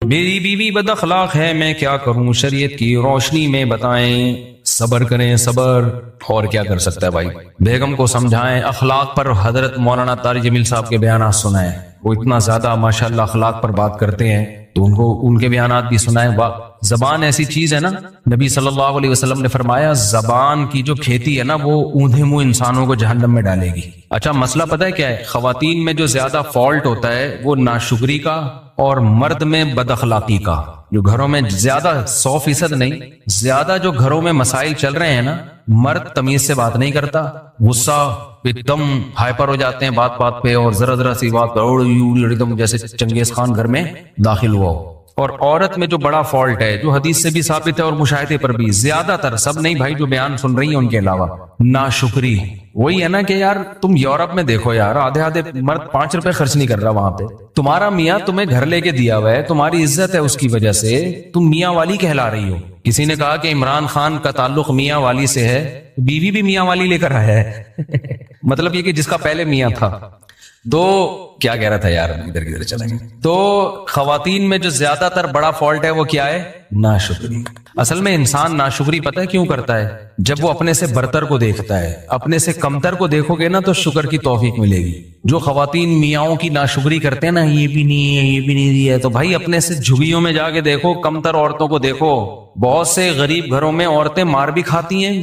میری بیوی بد اخلاق ہے، میں کیا کروں؟ شریعت کی روشنی میں بتائیں، صبر کریں صبر. اور کیا کر سکتا ہے بھائی؟ بیگم کو سمجھائیں. اخلاق پر حضرت مولانا طارق جمیل صاحب کے بیانات سنائیں، وہ اتنا زیادہ ماشاءاللہ اخلاق پر بات کرتے ہیں، تو ان کے بیانات بھی سنائیں. زبان ایسی چیز ہے نا، نبی صلی اللہ علیہ وسلم نے فرمایا زبان کی جو کھیتی ہے نا وہ اوندھے منہ انسانوں کو جہنم میں ڈالے گی. اچھا مسئلہ پتہ ہے کیا ہے؟ خواتین میں جو زیادہ فالٹ ہوتا ہے وہ ناشکری کا، اور مرد میں بد اخلاقی کا. جو گھروں میں زیادہ 100% نہیں، زیادہ جو گھروں میں مسائل چل رہے ہیں نا، مرد تمیز سے بات نہیں کرتا، غصہ ایک دم ہائپر ہو جاتے ہیں بات بات پہ، اور ذرا ذرا سی بات پر ایک دم جیسے چنگیز خان گھر میں داخل ہوا ہو. اور عورت میں جو بڑا فالٹ ہے، جو حدیث سے بھی ثابت ہے اور مشاہدے پر بھی، زیادہ تر، سب نہیں بھائی جو بیان سن رہی ہیں ان کے علاوہ، ناشکری. وہی ہے نا کہ یار تم یورپ میں دیکھو یار، آدھے مرد 5 روپے خرچ نہیں کر رہا وہاں پہ. تمہارا میاں تمہیں گھر لے کے دیا ہوا ہے، تمہاری عزت ہے، اس کی وجہ سے تم میاں والی کہلا رہی ہو. کسی نے کہا کہ عمران خان کا تعلق میاں والی سے ہے، بیوی بھی میاں والی لے کر آیا ہے. مطلب یہ کہ جس کا پہلے میاں تھا. تو کیا کہہ رہا تھا یار، ادھر کدھر چلیں گے. تو خواتین میں جو زیادہ تر بڑا فالٹ ہے وہ کیا ہے؟ ناشکری. اصل میں انسان ناشکری پتہ ہے کیوں کرتا ہے؟ جب وہ اپنے سے برتر کو دیکھتا ہے. اپنے سے کمتر کو دیکھو گے نا تو شکر کی توفیق ملے گی. جو خواتین میاں کی ناشکری کرتے ہیں نا، یہ بھی نہیں ہے یہ بھی نہیں ہے، تو بھائی اپنے سے جھگیوں میں جا کے دیکھو، کمتر عورتوں کو دیکھو. بہت سے غریب گھروں میں عورتیں مار بھی کھاتی ہیں،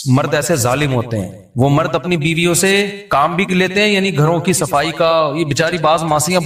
مرد ایسے ظالم ہوتے ہیں. وہ مرد اپنی بیویوں سے کام بھی لیتے ہیں، یعنی گھروں کی صفائی کا. یہ بیچاری بعض ماسیاں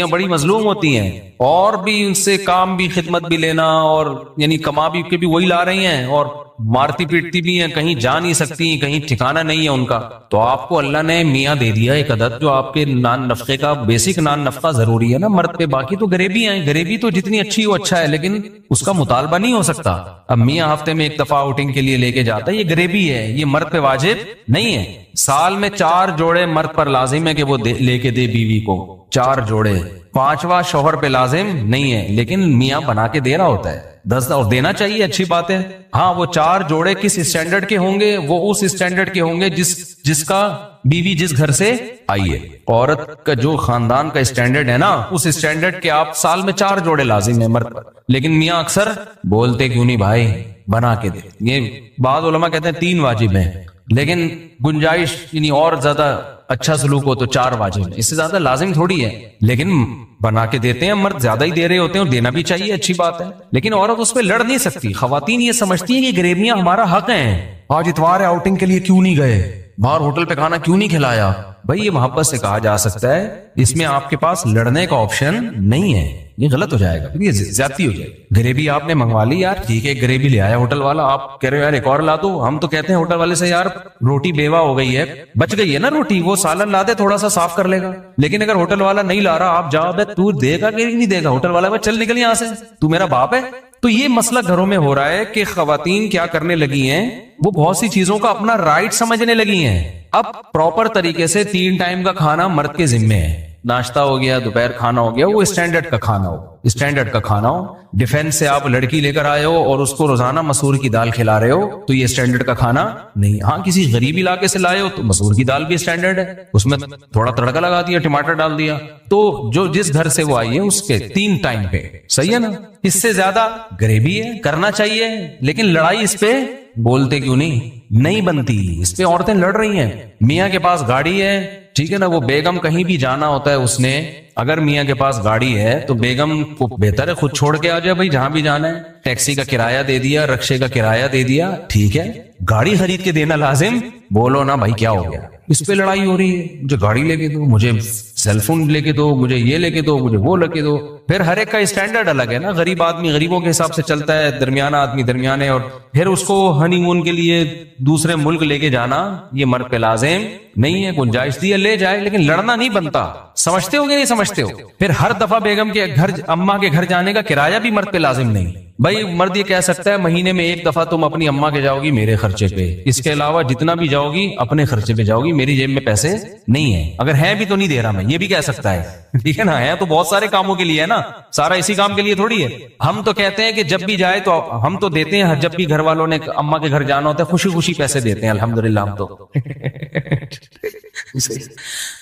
بڑی مظلوم ہوتی ہیں، اور بھی ان سے کام بھی، خدمت بھی لینا، اور یعنی کما بھی کے بھی وہی لا رہی ہیں، اور مارتی پیٹتی بھی ہیں، کہیں جا نہیں سکتی، کہیں ٹھکانہ نہیں ہے ان کا. تو آپ کو اللہ نے میاں دے دیا ایک عدد جو آپ کے نان نفقے کا بیسک نان نفقہ ضروری ہے نا مرد پہ. باقی تو غریبی ہیں، غریبی تو جتنی اچھی ہو اچھا ہے، لیکن اس کا مطالبہ نہیں ہو سکتا. اب میاں ہفتے میں ایک دفعہ آؤٹنگ کے لیے لے کے جاتا ہے، یہ غریبی ہے، یہ مرد پہ واجب نہیں ہے. سال میں 4 جوڑے مرد پر لازم ہے کہ وہ لے کے دے بیوی کو، 4 جوڑے. 5واں شوہر پہ لازم نہیں ہے، لیکن میاں بنا کے دے رہا ہوتا ہے. 10 اور دینا چاہیے، اچھی بات ہے. ہاں وہ 4 جوڑے کس اسٹینڈرڈ کے ہوں گے؟ وہ اس اسٹینڈرڈ کے ہوں گے جس کا بیوی جس گھر سے آئی ہے. عورت کا جو خاندان کا اسٹینڈرڈ ہے نا، اس اسٹینڈرڈ کے آپ سال میں 4 جوڑے لازم ہیں مرد پر. لیکن میاں اکثر بولتے کیوں نہیں بھائی بنا کے دے. یہ بعض علماء کہتے ہیں 3 واجب ہیں، لیکن گنجائش یعنی اور زیادہ اچھا سلوک ہو تو 4 واجب ہے، اس سے زیادہ لازم تھوڑی ہے. لیکن بنا کے دیتے ہیں، مرد زیادہ ہی دے رہے ہوتے ہیں، اور دینا بھی چاہیے، اچھی بات ہے. لیکن عورت اس پہ لڑ نہیں سکتی. خواتین یہ سمجھتی ہیں کہ غریبیاں ہمارا حق ہیں. آج اتوار ہے، آؤٹنگ کے لیے کیوں نہیں گئے؟ باہر ہوٹل پہ کھانا کیوں نہیں کھلایا؟ بھائی یہ محبت سے کہا جا سکتا ہے، اس میں آپ کے پاس لڑنے کا آپشن نہیں ہے. یہ غلط ہو جائے گا، یہ زیادتی ہو جائے گی. غریبی آپ نے منگوا لی یار، ٹھیک ہے، غریبی لے آیا ہوٹل والا، آپ کہہ رہے ہو یار ایک اور لا دو. ہم تو کہتے ہیں ہوٹل والے سے یار روٹی بیوہ ہو گئی ہے، بچ گئی ہے نا روٹی، وہ سالن لا دے، تھوڑا سا صاف کر لے گا. لیکن اگر ہوٹل والا نہیں لا رہا، آپ جاؤ بے تو دے گا کہ نہیں دے گا؟ ہوٹل والا چل نکل یہاں سے، تو میرا باپ ہے. تو یہ مسئلہ گھروں میں ہو رہا ہے کہ خواتین کیا کرنے لگی ہیں، وہ بہت سی چیزوں کا اپنا رائٹ سمجھنے لگی ہیں. اب پراپر طریقے سے 3 ٹائم کا کھانا مرد کے ذمے ہے. ناشتہ ہو گیا، دوپہر کھانا ہو گیا، وہ اسٹینڈرڈ کا کھانا ہو، اسٹینڈرڈ کا کھانا ہو. ڈیفینس سے آپ لڑکی لے کر آئے ہو اور اس کو روزانہ مسور کی دال کھلا رہے ہو، تو یہ اسٹینڈرڈ کا کھانا نہیں. ہاں کسی غریب علاقے سے لائے ہو تو مسور کی دال بھی اسٹینڈرڈ ہے، اس میں تھوڑا تڑکا لگا دیا، ٹماٹر ڈال دیا. تو جو جس گھر سے وہ آئی ہے اس کے 3 ٹائم پہ صحیح ہے نا. اس سے زیادہ غریبی ہے، کرنا چاہیے، لیکن لڑائی اس پہ بولتے کیوں نہیں بنتی. اس پہ عورتیں لڑ رہی ہیں. میاں کے پاس گاڑی ہے، ٹھیک ہے نا، وہ بیگم کہیں بھی جانا ہوتا ہے اس نے، اگر میاں کے پاس گاڑی ہے تو بیگم کو بہتر ہے خود چھوڑ کے آ جائے، بھائی جہاں بھی جانا ہے. ٹیکسی کا کرایہ دے دیا، رکشے کا کرایہ دے دیا، ٹھیک ہے. گاڑی خرید کے دینا لازم، بولو نا بھائی کیا ہو گیا. اس پہ لڑائی ہو رہی ہے، مجھے گاڑی لے کے دو، مجھے سیل فون لے کے دو، مجھے یہ لے کے دو، مجھے وہ لے کے دو. پھر ہر ایک کا اسٹینڈرڈ الگ ہے نا. غریب آدمی غریبوں کے حساب سے چلتا ہے، درمیانہ آدمی درمیانے، اور پھر اس کو ہنی مون کے لیے دوسرے ملک لے کے جانا یہ مرد پہ لازم نہیں ہے. گنجائش دی لے جائے، لیکن لڑنا نہیں بنتا. سمجھتے ہو کہ نہیں سمجھتے ہو؟ پھر ہر دفعہ بیگم کے گھر، اماں کے گھر جانے کا کرایہ بھی مرد پہ لازم نہیں. بھائی مرد یہ کہہ سکتا ہے مہینے میں ایک دفعہ تم اپنی اماں کے جاؤ گی میرے خرچے پہ، اس کے علاوہ جتنا بھی جاؤ گی اپنے خرچے پہ جاؤ گی، میری جیب میں پیسے نہیں ہیں، اگر ہیں بھی تو نہیں دے رہا میں، یہ بھی کہہ سکتا ہے، ٹھیک ہے نا، ہے تو بہت سارے کاموں کے لیے ہے نا، سارا اسی کام کے لیے تھوڑی ہے۔ ہم تو کہتے ہیں کہ جب بھی جائے تو ہم تو دیتے ہیں، جب بھی گھر والوں نے اماں کے گھر جانا ہوتا ہے خوشی خوشی پیسے دیتے ہیں الحمدللہ ہم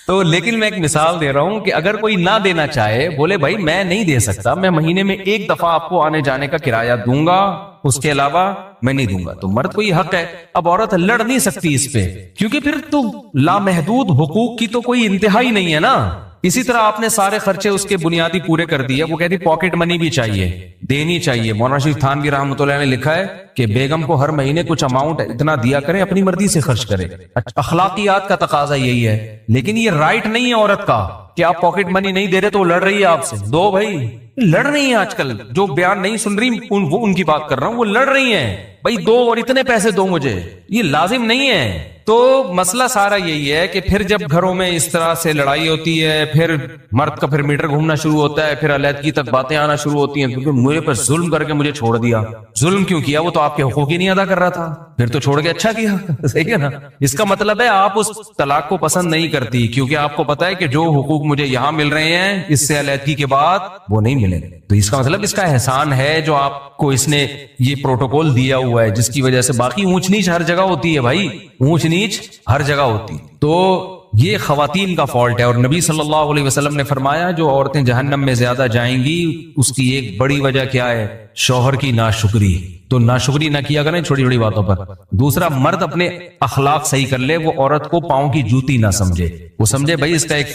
تو لیکن میں ایک مثال دے رہا ہوں کہ اگر کوئی نہ دینا چاہے، بولے بھائی میں نہیں دے سکتا، میں مہینے میں ایک دفعہ آپ کو آنے جانے کا کرایہ دوں گا، اس کے علاوہ میں نہیں دوں گا، تو مرد کو یہ حق ہے۔ اب عورت لڑ نہیں سکتی اس پہ، کیونکہ پھر تو لامحدود حقوق کی تو کوئی انتہائی نہیں ہے نا۔ اسی طرح آپ نے سارے خرچے اس کے بنیادی پورے کر دیے، وہ کہتی پاکٹ منی بھی چاہیے، دینی چاہیے۔ مولانا شریف تھانوی رحمۃ اللہ نے لکھا ہے کہ بیگم کو ہر مہینے کچھ اماؤنٹ اتنا دیا کریں، اپنی مرضی سے خرچ کرے۔ اخلاقیات کا تقاضا یہی ہے، لیکن یہ رائٹ نہیں ہے عورت کا کہ آپ پاکٹ منی نہیں دے رہے تو وہ لڑ رہی ہے آپ سے۔ دو بھائی، لڑ رہی ہیں آج کل جو بیان نہیں سن رہی وہ ان کی بات کر رہا ہوں، وہ لڑ رہی ہیں بھائی دو اور اتنے پیسے دو مجھے، یہ لازم نہیں ہے۔ تو مسئلہ سارا یہی ہے کہ پھر جب گھروں میں اس طرح سے لڑائی ہوتی ہے، پھر مرد کا پھر میٹر گھومنا شروع ہوتا ہے، پھر علیحدگی تک باتیں آنا شروع ہوتی ہیں، کیونکہ میرے پر ظلم کر کے مجھے چھوڑ دیا۔ ظلم کیوں کیا؟ وہ تو آپ کے حقوق ہی نہیں ادا کر رہا تھا، پھر تو چھوڑ کے اچھا کیا، صحیح ہے نا۔ اس کا مطلب ہے آپ اس طلاق کو پسند نہیں کرتی، کیونکہ آپ کو پتا ہے کہ جو حقوق مجھے یہاں مل رہے ہیں اس سے علیحدگی کے بعد وہ نہیں ملیں گے۔ تو اس کا مطلب اس کا احسان ہے جو آپ کو اس نے یہ پروٹوکول دیا ہوا ہے، جس کی وجہ سے باقی اونچ نیچ ہر جگہ ہوتی ہے بھائی، اونچ نیچ ہر جگہ ہوتی۔ تو یہ خواتین کا فالٹ ہے، اور نبی صلی اللہ علیہ وسلم نے فرمایا جو عورتیں جہنم میں زیادہ جائیں گی اس کی ایک بڑی وجہ کیا ہے؟ شوہر کی ناشکری۔ تو ناشکری نہ کیا کریں چھوٹی چھوٹی باتوں پر۔ دوسرا، مرد اپنے اخلاق صحیح کر لے، وہ عورت کو پاؤں کی جوتی نہ سمجھے، وہ سمجھے بھائی اس کا ایک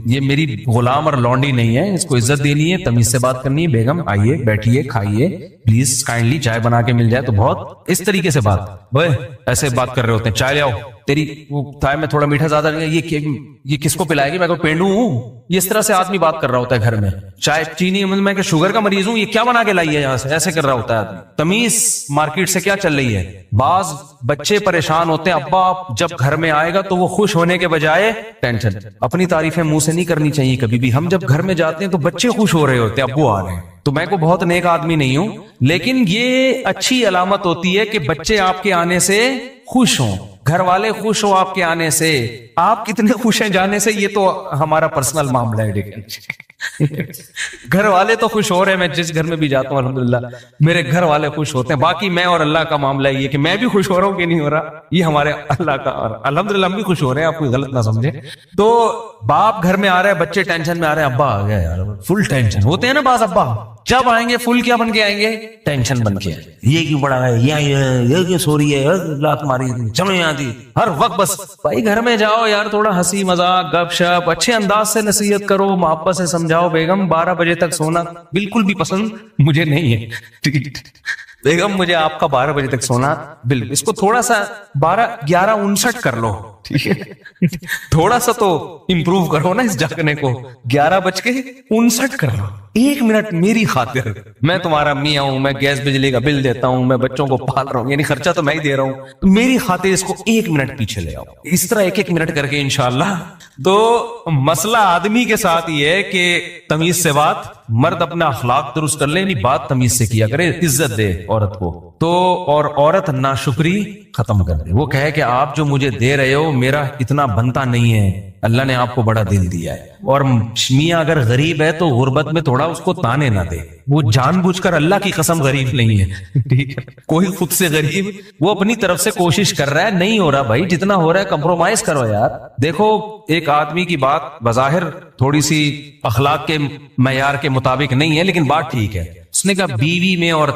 یہ میری غلام اور لونڈی نہیں ہے، اس کو عزت دینی ہے، تمیز سے بات کرنی ہے، بیگم آئیے بیٹھیے کھائیے پلیز کائنڈلی، چائے بنا کے مل جائے تو بہت اس طریقے سے بات۔ بھائی ایسے بات کر رہے ہوتے ہیں، چائے لے آؤ، تیری چائے میں تھوڑا میٹھا زیادہ نہیں ہے، یہ کس کو پلائے گی؟ میں کو پینڈو ہوں؟ یہ اس طرح سے آدمی بات کر رہا ہوتا ہے گھر میں، چائے چینی میں کہ شوگر کا مریض ہوں، یہ کیا بنا کے لائی ہے یہاں سے، ایسے کر رہا ہوتا ہے آدمی۔ تمیز مارکیٹ سے کیا چل رہی ہے؟ بعض بچے پریشان ہوتے ہیں، ابا جب گھر میں آئے گا تو وہ خوش ہونے کے بجائے ٹینشن۔ اپنی تعریفیں منہ سے نہیں کرنی چاہیے کبھی بھی۔ ہم جب گھر میں جاتے ہیں تو بچے خوش ہو رہے ہوتے ہیں، ابو آ رہے ہیں، تو میں کو بہت نیک آدمی نہیں ہوں، لیکن یہ اچھی علامت ہوتی ہے کہ بچے آپ کے آنے سے خوش ہوں، گھر والے خوش ہوں آپ کے آنے سے۔ آپ کتنے خوش ہیں جانے سے یہ تو ہمارا پرسنل معاملہ ہے، گھر والے تو خوش ہو رہے ہیں، میں جس گھر میں بھی جاتا ہوں الحمدللہ میرے گھر والے خوش ہوتے ہیں، باقی میں اور اللہ کا معاملہ یہ کہ میں بھی خوش ہو رہا ہوں کہ نہیں ہو رہا، یہ ہمارے اللہ کا، اور الحمدللہ ہم بھی خوش ہو رہے ہیں، آپ کوئی غلط نہ سمجھے۔ تو باپ گھر میں آ رہے ہیں، بچے ٹینشن میں آ رہے ہیں، ابا آ گیا یار، فل ٹینشن ہوتے ہیں نا بعض ابا، جب آئیں گے فل کیا بن کے آئیں گے؟ ٹینشن بن کے، یہ کیوں بڑا ہے، یہ کیوں سو رہی ہے، لات ماری چمڑ آتی ہر وقت۔ بس بھائی گھر میں جاؤ یار، تھوڑا ہنسی مذاق گپ شپ اچھے انداز سے نصیحت کرو، محبت سے سمجھاؤ، بیگم 12 بجے تک سونا بالکل بھی پسند مجھے نہیں ہے، بیگم مجھے آپ کا 12 بجے تک سونا بالکل، اس کو تھوڑا سا 11:59 کر لو، ٹھیک ہے، تھوڑا سا تو امپروو کرو نا اس جاگنے کو، 11:59 کر لو، 1 منٹ میری خاطر، میں تمہارا میاں ہوں، میں گیس بجلی کا بل دیتا ہوں، میں بچوں کو پال رہا ہوں، یعنی خرچہ تو میں ہی دے رہا ہوں، تو میری خاطر اس کو 1 منٹ پیچھے لے آؤ، اس طرح 1 منٹ کر کے انشاءاللہ۔ تو مسئلہ آدمی کے ساتھ یہ ہے کہ تمیز سے بات، مرد اپنا اخلاق درست کر لے، نہیں بات تمیز سے کیا کرے، عزت دے عورت کو، تو اور عورت ناشکری ختم کر دے، وہ کہے کہ آپ جو مجھے دے رہے ہو میرا اتنا بنتا نہیں ہے، اللہ نے آپ کو بڑا دل دیا ہے، اور میاں اگر غریب ہے تو غربت میں تھوڑا اس کو تانے نہ دے، وہ جان بوجھ کر اللہ کی قسم غریب نہیں ہے، ٹھیک ہے، کوئی خود سے غریب، وہ اپنی طرف سے کوشش کر رہا ہے، نہیں ہو رہا بھائی، جتنا ہو رہا ہے کمپرومائز کرو یار۔ دیکھو ایک آدمی کی بات بظاہر تھوڑی سی اخلاق کے معیار کے مطابق نہیں ہے، لیکن بات ٹھیک ہے، اس نے کہا بیوی میں اور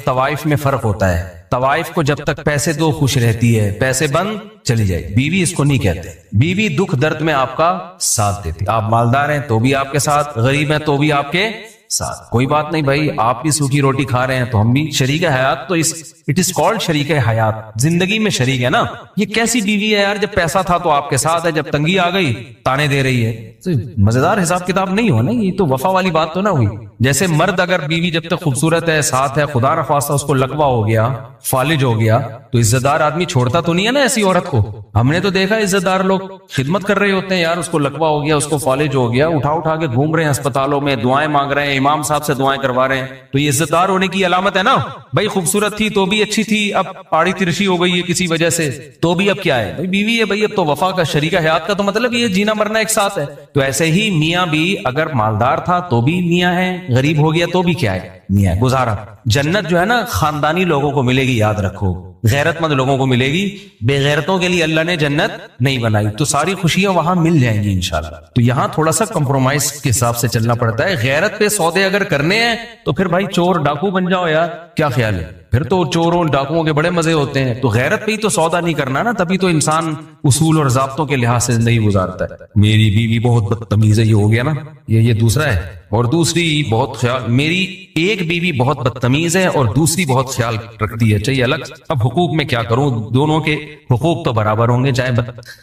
طوائف میں فرق ہوتا ہے، طوائف کو جب تک پیسے دو خوش رہتی ہے، پیسے بند چلی جائے، بیوی اس کو نہیں کہتے، بیوی دکھ درد میں آپ کا ساتھ دیتی، آپ مالدار ہیں تو بھی آپ کے ساتھ، غریب ہیں تو بھی آپ کے ساتھ، کوئی بات نہیں بھائی، آپ بھی سوکھی روٹی کھا رہے ہیں تو ہم بھی شریک حیات، تو اٹ از کالڈ شریک حیات، زندگی میں شریک ہے نا۔ یہ کیسی بیوی ہے یار، جب پیسہ تھا تو آپ کے ساتھ ہے، جب تنگی آ گئی تانے دے رہی ہے، مزیدار حساب کتاب نہیں ہو نا, یہ تو وفا والی بات تو نہ ہوئی. جیسے مرد اگر بیوی جب تک خوبصورت ہے, ساتھ ہے, خدا نخواستہ اس کو لقوہ ہو گیا, فالج ہو گیا, تو عزت دار آدمی چھوڑتا تو نہیں ہے نا ایسی عورت کو. ہم نے تو دیکھا عزت دار لوگ خدمت کر رہے ہوتے ہیں, یار اس کو لقوہ ہو گیا, اس کو فالج ہو گیا, اٹھا کے گھوم رہے ہیں اسپتالوں میں, دعائیں مانگ رہے ہیں, امام صاحب سے دعائیں کروا رہے ہیں. تو یہ عزت دار ہونے کی علامت ہے نا بھائی. خوبصورت تھی تو بھی اچھی تھی, اب آڑی ترشی ہو گئی ہے کسی وجہ سے, تو بھی اب کیا ہے بھائی, بیوی ہے بھائی, اب تو وفا کا شریک حیات کا تو مطلب یہ جینا مرنا ایک ساتھ ہے. تو ایسے ہی میاں بھی اگر مالدار تھا تو بھی میاں ہے, غریب ہو گیا تو بھی کیا ہے, میاں ہے, گزارا. جنت جو ہے نا خاندانی لوگوں کو ملے گی, یاد رکھو, غیرت مند لوگوں کو ملے گی, بے غیرتوں کے لیے اللہ نے جنت نہیں بنائی. تو ساری خوشیاں وہاں مل جائیں گی انشاءاللہ. تو یہاں تھوڑا سا کمپرومائز کے حساب سے چلنا پڑتا ہے. غیرت پہ سودے اگر کرنے ہیں تو پھر بھائی چور ڈاکو بن جاؤ یار, کیا خیال ہے, پھر تو چوروں ڈاکوؤں کے بڑے مزے ہوتے ہیں. تو غیرت پہ ہی تو سودا نہیں کرنا نا, تبھی تو انسان اصول اور ضابطوں کے لحاظ سے زندگی گزارتا ہے. میری بیوی بہت بدتمیز ہے, یہ ہو گیا نا, یہ دوسرا ہے. اور دوسری بہت خیال, میری ایک بیوی بہت بدتمیز ہے اور دوسری بہت خیال رکھتی ہے, چاہیے الگ. اب حقوق میں کیا کروں, دونوں کے حقوق تو برابر ہوں گے چاہے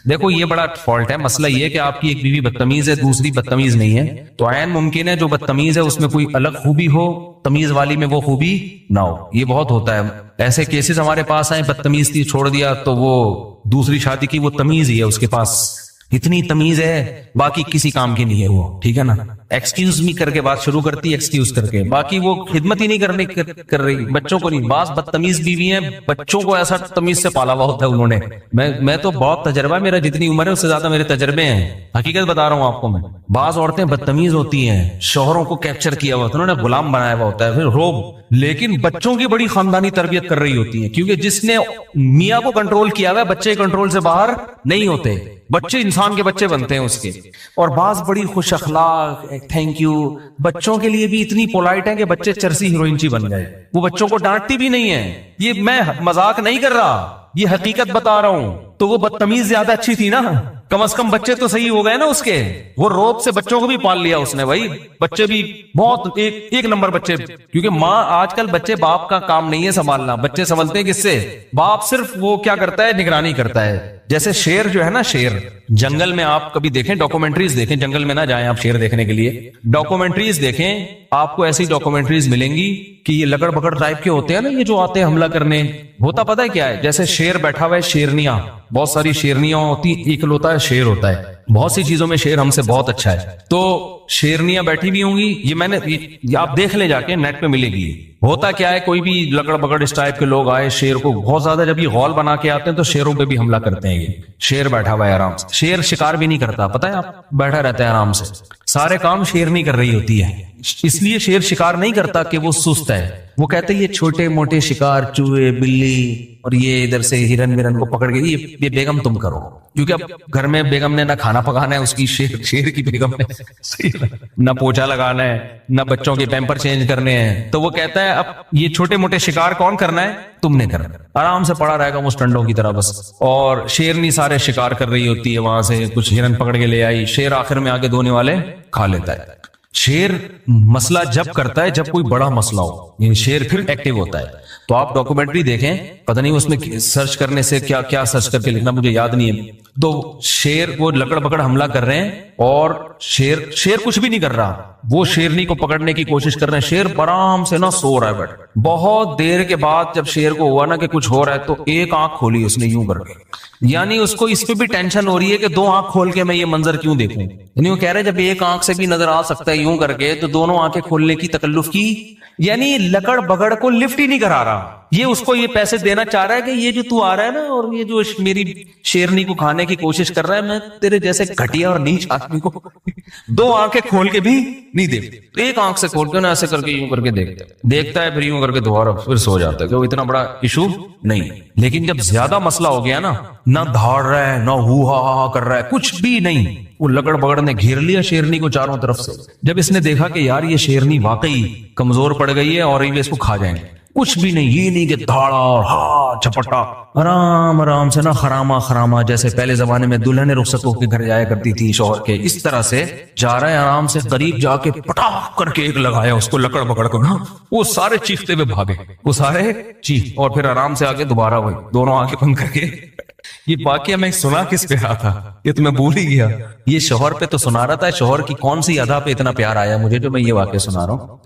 دیکھو یہ بڑا فالٹ ہے. مسئلہ یہ کہ آپ کی ایک بیوی بدتمیز ہے, دوسری بدتمیز نہیں ہے, تو عین ممکن ہے جو بدتمیز ہے اس میں کوئی الگ خوبی ہو, تمیز والی میں وہ خوبی نہ ہو. یہ بہت ہوتا ہے, ایسے کیسز ہمارے پاس آئے, بدتمیز تھی چھوڑ دیا, تو وہ دوسری شادی کی, وہ تمیز ہی ہے اس کے پاس, اتنی تمیز ہے باقی کسی کام کی نہیں ہے وہ, ٹھیک ہے نا. ایکسکیوز می کر کے بات شروع کرتی ہے, ایکسکیوز کر کے, باقی وہ خدمت ہی نہیں کر رہی, بچوں کو نہیں. بعض بدتمیز بیوی ہیں, بچوں کو ایسا تمیز سے پالا ہوا ہوتا ہے انہوں نے. میں تو بہت تجربہ ہے میرا, جتنی عمر ہے اس سے زیادہ میرے تجربے ہیں, حقیقت بتا رہا ہوں آپ کو میں. بعض عورتیں بدتمیز ہوتی ہیں, شوہروں کو کیپچر کیا ہوا ہوتا ہے, انہوں نے غلام بنایا ہوا ہوتا ہے, پھر روب, لیکن بچوں کی بڑی خاندانی تربیت کر رہی ہوتی ہے, کیونکہ جس نے میاں کو کنٹرول کیا ہوا ہے, بچے کنٹرول سے باہر نہیں ہوتے, بچے انسان کے بچے بنتے ہیں اس کے. اور بعض بڑی خوش اخلاق, تھینک یو, بچوں کے لیے بھی اتنی پولائٹ ہے کہ بچے چرسی ہیروئنچی بن گئے, وہ بچوں کو ڈانٹتی بھی نہیں ہے. یہ میں مذاق نہیں کر رہا, یہ حقیقت بتا رہا ہوں. تو وہ بدتمیز زیادہ اچھی تھی نا, کم از کم بچے تو صحیح ہو گئے نا اس کے. وہ روب سے بچوں کو بھی پال لیا اس نے بھائی, بچے بھی بہت ایک نمبر بچے, کیونکہ ماں, آج کل بچے, باپ کا کام نہیں ہے سنبھالنا, بچے سنبھلتے ہیں کس سے, باپ صرف وہ کیا کرتا ہے, نگرانی کرتا ہے. جیسے شیر جو ہے نا, شیر جنگل میں آپ کبھی دیکھیں, ڈاکومنٹریز دیکھیں, جنگل میں نہ جائیں آپ شیر دیکھنے کے لیے, ڈاکومنٹریز دیکھیں, آپ کو ایسی ڈاکومنٹریز ملیں گی کہ یہ لکڑ بکڑ ٹائپ کے ہوتے ہیں نا, یہ جو آتے ہیں حملہ کرنے. ہوتا پتہ ہے کیا ہے, جیسے شیر بیٹھا ہوا ہے, شیرنیاں, بہت ساری شیرنیاں ہوتی, اکلوتا ہے شیر ہوتا ہے, بہت سی چیزوں میں شیر ہم سے بہت اچھا ہے. تو شیرنیاں بیٹھی بھی ہوں گی, یہ میں نے, آپ دیکھ لیں جا کے, نیٹ پہ ملے گی. ہوتا کیا ہے, کوئی بھی لکڑ بکڑ اس ٹائپ کے لوگ آئے, شیر کو بہت زیادہ, جب یہ غول بنا کے آتے ہیں تو شیروں پہ بھی حملہ کرتے ہیں. یہ شیر بیٹھا ہوا ہے آرام سے, شیر شکار بھی نہیں کرتا, پتہ ہے آپ, بیٹھا رہتا ہے آرام سے, سارے کام شیر نہیں کر رہی ہوتی ہے. اس لیے شیر شکار نہیں کرتا کہ وہ سست ہے, وہ کہتے ہیں یہ چھوٹے موٹے شکار, چوہے, بلی, اور یہ ادھر سے ہرن ورن کو پکڑ کے, یہ بیگم تم کرو, کیونکہ اب گھر میں بیگم نے نہ کھانا پکانا ہے اس کی, شیر کی بیگم نے نہ پوچھا لگانا ہے, نہ بچوں کے پیمپر چینج کرنے ہیں. تو وہ کہتا ہے اب یہ چھوٹے موٹے شکار کون کرنا ہے, تم نے کرنا, آرام سے پڑا رہے گا اس ٹنڈوں کی طرح بس. اور شیرنی سارے شکار کر رہی ہوتی ہے, وہاں سے کچھ ہرن پکڑ کے لے آئی, شیر آخر میں آگے دھونے والے کھا لیتا ہے. شیر مسئلہ جب کرتا ہے جب کوئی بڑا مسئلہ ہو, یعنی شیر پھر ایکٹیو ہوتا ہے. تو آپ ڈاکومنٹری دیکھیں, پتہ نہیں اس میں سرچ کرنے سے کیا کیا سرچ کر کے لکھنا, مجھے یاد نہیں ہے. تو شیر وہ لکڑ پکڑ حملہ کر رہے ہیں, اور شیر کچھ بھی نہیں کر رہا, وہ شیرنی کو پکڑنے کی کوشش کر رہے ہیں. شیر آرام سے نہ سو رہا ہے بیٹھ. بہت دیر کے بعد جب شیر کو ہوا نا کہ کچھ ہو رہا ہے, تو ایک آنکھ کھولی اس نے یوں کر کے, یعنی اس کو اس پہ بھی ٹینشن ہو رہی ہے کہ دو آنکھ کھول کے میں یہ منظر کیوں دیکھوں. یعنی وہ کہہ رہے جب ایک آنکھ سے بھی نظر آ سکتا ہے یوں کر کے, تو دونوں آنکھیں کھولنے کی تکلف کی, یعنی لکڑ بگڑ کو لفٹ ہی نہیں کرا رہا. یہ اس کو یہ پیسے دینا چاہ رہا ہے کہ یہ جو تو آ رہا ہے نا, اور یہ جو میری شیرنی کو کھانے کی کوشش کر رہا ہے, میں تیرے جیسے گھٹیا اور نیچ آدمی کو دو آنکھیں کھول کے بھی نہیں دیکھتے, ایک آنکھ سے کھول کے ایسے کر کے یوں کر کے دیکھتا ہے, پھر یوں کر کے دوبارہ پھر سو جاتا ہے, کہ وہ اتنا بڑا ایشو نہیں. لیکن جب زیادہ مسئلہ ہو گیا نا, نہ دھاڑ رہا ہے, نہ ہو ہا کر رہا ہے, کچھ بھی نہیں, وہ لکڑ بگڑ نے گھیر لیا شیرنی کو چاروں طرف سے. جب اس نے دیکھا کہ یار یہ شیرنی واقعی کمزور پڑ گئی ہے اور یہ اس کو کھا جائیں گے, کچھ بھی نہیں, یہ نہیں کہ دھاڑا اور ہا چپٹا, آرام سے نا خراما جیسے پہلے زمانے میں دلہنیں رخصت ہو کے گھر جایا کرتی تھی شوہر کے, اس طرح سے جا رہا ہے آرام سے, قریب جا کے پٹاخ کر کے ایک لگایا اس کو لکڑ پکڑ کر نا, وہ سارے چیختے ہوئے بھاگے, وہ سارے چیخ, اور پھر آرام سے آگے دوبارہ وہی دونوں آنکھیں بند کر کے یہ واقعہ میں سنا کس پہ رہا تھا، یہ تو میں بھول ہی گیا. یہ شوہر پہ تو سنا رہا تھا. شوہر کی کون سی ادا پہ اتنا پیار آیا مجھے جو میں یہ واقعہ سنا رہا ہوں.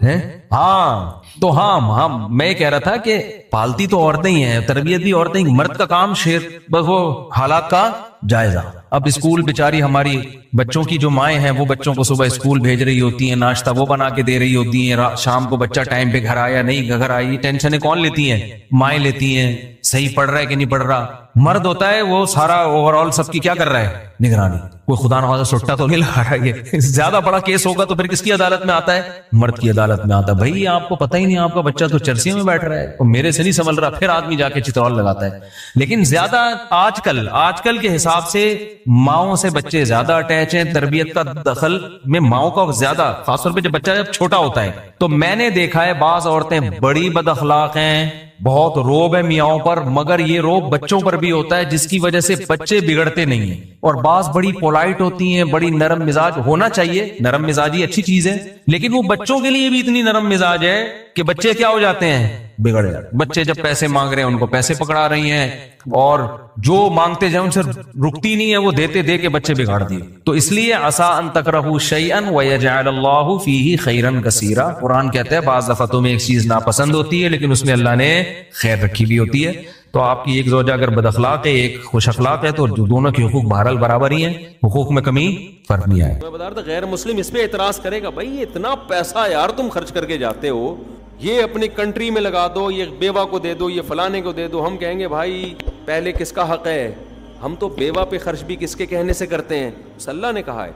ہاں میں کہہ رہا تھا کہ پالتی تو عورتیں ہی ہیں، تربیت بھی عورتیں ہی. مرد کا کام شیر بس وہ حالات کا جائزہ. اب اسکول بیچاری ہماری بچوں کی جو مائیں ہیں وہ بچوں کو صبح اسکول بھیج رہی ہوتی ہیں، ناشتہ وہ بنا کے دے رہی ہوتی ہیں، شام کو بچہ ٹائم پہ گھر آیا نہیں گھر آئی، ٹینشنیں کون لیتی ہیں؟ مائیں لیتی ہیں. صحیح پڑھ رہا ہے کہ نہیں پڑھ رہا. مرد ہوتا ہے وہ سارا اوور آل سب کی کیا کر رہا ہے؟ نگرانی. کوئی خدا نخواستہ سٹا تو نہیں لگا رہا ہے. یہ زیادہ بڑا کیس ہوگا تو پھر کس کی عدالت میں آتا ہے؟ مرد کی عدالت میں آتا ہے. بھائی آپ کو پتہ ہی نہیں، آپ کا بچہ تو چرسیوں میں بیٹھ رہا ہے اور میرے سے نہیں سنبھل رہا، پھر آدمی جا کے چترول لگاتا ہے. لیکن زیادہ آج کل کے حساب سے ماؤں سے بچے زیادہ اٹیچ ہیں. تربیت کا دخل میں ماؤں کا زیادہ، خاص طور پہ جب بچہ چھوٹا ہوتا ہے. تو میں نے دیکھا ہے بعض عورتیں بڑی بد اخلاق ہیں، بہت روب ہے میاؤں پر، مگر یہ روب بچوں پر بھی ہوتا ہے جس کی وجہ سے بچے بگڑتے نہیں ہیں. اور بعض بڑی پولائٹ ہوتی ہیں، بڑی نرم مزاج. ہونا چاہیے، نرم مزاجی اچھی چیز ہے، لیکن وہ بچوں کے لیے بھی اتنی نرم مزاج ہے کہ بچے کیا ہو جاتے ہیں؟ بگڑ جاتے. بچے جب پیسے مانگ رہے ہیں ان کو پیسے پکڑا رہی ہیں، اور جو مانگتے جائیں ان سے رکتی نہیں ہے، وہ دیتے دے کے بچے بگاڑ دیے. تو اس لیے عسیٰ ان تکرہوا شیئا ویجعل اللہ فیہ خیرا کثیرا. قرآن کہتا ہے بعض دفعہ تمہیں ایک چیز ناپسند ہوتی ہے لیکن اس میں اللہ نے خیر رکھی بھی ہوتی ہے. تو آپ کی ایک زوجہ اگر بد اخلاق ہے، ایک خوش اخلاق ہے، تو دونوں کے حقوق بہرحال برابر ہی ہیں، حقوق میں کمی فرق نہیں آئے. میں بتا رہا تھا غیر مسلم اس پہ اعتراض کرے گا، بھائی اتنا پیسہ یار تم خرچ کر کے جاتے ہو، یہ اپنی کنٹری میں لگا دو، یہ بیوہ کو دے دو، یہ فلانے کو دے دو. ہم کہیں گے بھائی پہلے کس کا حق ہے؟ ہم تو بیوہ پہ خرچ بھی کس کے کہنے سے کرتے ہیں؟ اللہ نے کہا ہے.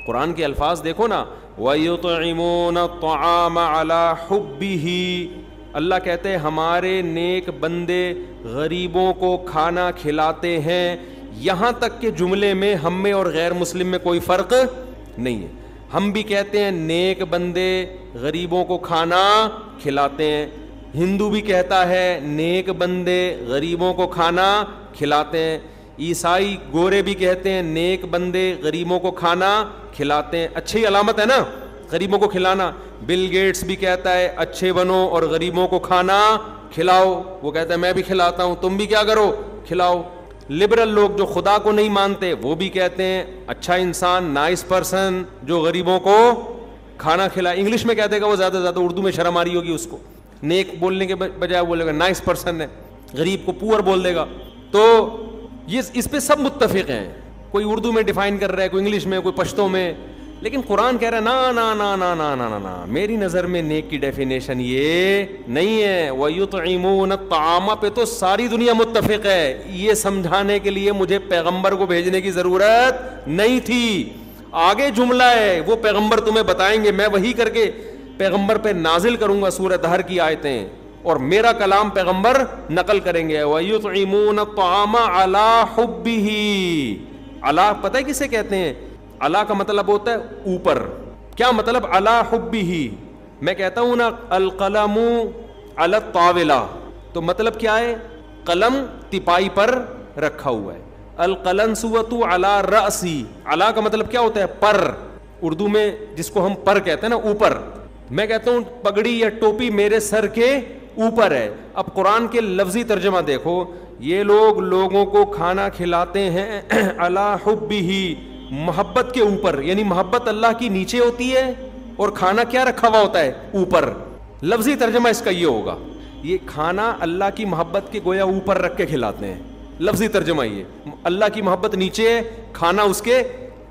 قرآن کے الفاظ دیکھو نا، وَيُطْعِمُونَ الطَّعَامَ عَلَى حُبِّهِ. اللہ کہتے ہیں ہمارے نیک بندے غریبوں کو کھانا کھلاتے ہیں. یہاں تک کہ جملے میں ہم میں اور غیر مسلم میں کوئی فرق نہیں ہے. ہم بھی کہتے ہیں نیک بندے غریبوں کو کھانا کھلاتے ہیں. ہندو بھی کہتا ہے نیک بندے غریبوں کو کھانا کھلاتے ہیں. عیسائی گورے بھی کہتے ہیں نیک بندے غریبوں کو کھانا کھلاتے ہیں. اچھی علامت ہے نا غریبوں کو کھلانا. بل گیٹس بھی کہتا ہے اچھے بنو اور غریبوں کو کھانا کھلاؤ. وہ کہتا ہے میں بھی کھلاتا ہوں، تم بھی کیا کرو؟ کھلاؤ. لبرل لوگ جو خدا کو نہیں مانتے وہ بھی کہتے ہیں اچھا انسان، نائس پرسن جو غریبوں کو کھانا کھلائے. انگلش میں کہتے گا وہ زیادہ زیادہ، اردو میں شرم آ رہی ہوگی اس کو. نیک بولنے کے بجائے بولے گا نائس پرسن ہے، غریب کو پور بول دے گا. تو یہ اس پہ سب متفق ہیں. کوئی اردو میں ڈیفائن کر رہا ہے، کوئی انگلش میں، کوئی پشتو میں. لیکن قرآن کہہ رہا ہے نا نا نا نا نا نا نا، میری نظر میں نیک کی ڈیفینیشن یہ نہیں ہے. وَيُطْعِمُونَ الطَّعَامَ پہ تو ساری دنیا متفق ہے. یہ سمجھانے کے لیے مجھے پیغمبر کو بھیجنے کی ضرورت نہیں تھی. آگے جملہ ہے وہ پیغمبر تمہیں بتائیں گے، میں وہی کر کے پیغمبر پہ نازل کروں گا سورہ دہر کی آیتیں، اور میرا کلام پیغمبر نقل کریں گے. وَيُطْعِمُونَ الطَّعَامَ عَلَى حُبِّهِ. علا پتہ ہے کسے کہتے ہیں؟ علا کا مطلب ہوتا ہے اوپر. کیا مطلب علی حبہ؟ میں کہتا ہوں نا القلم علی الطاولہ، تو مطلب کیا ہے؟ قلم تپائی پر رکھا ہوا ہے. القلنسوۃ علی رأسی، علی کا مطلب کیا ہوتا ہے؟ پر. اردو میں جس کو ہم پر کہتے ہیں نا، اوپر. میں کہتا ہوں پگڑی یا ٹوپی میرے سر کے اوپر ہے. اب قرآن کے لفظی ترجمہ دیکھو، یہ لوگ لوگوں کو کھانا کھلاتے ہیں علی حبہ، محبت کے اوپر. یعنی محبت اللہ کی نیچے ہوتی ہے اور کھانا کیا رکھا ہوا ہوتا ہے؟ اوپر. لفظی ترجمہ اس کا یہ ہوگا، یہ کھانا اللہ کی محبت کے گویا اوپر رکھ کے کھلاتے ہیں. لفظی ترجمہ یہ، اللہ کی محبت نیچے ہے، کھانا اس کے،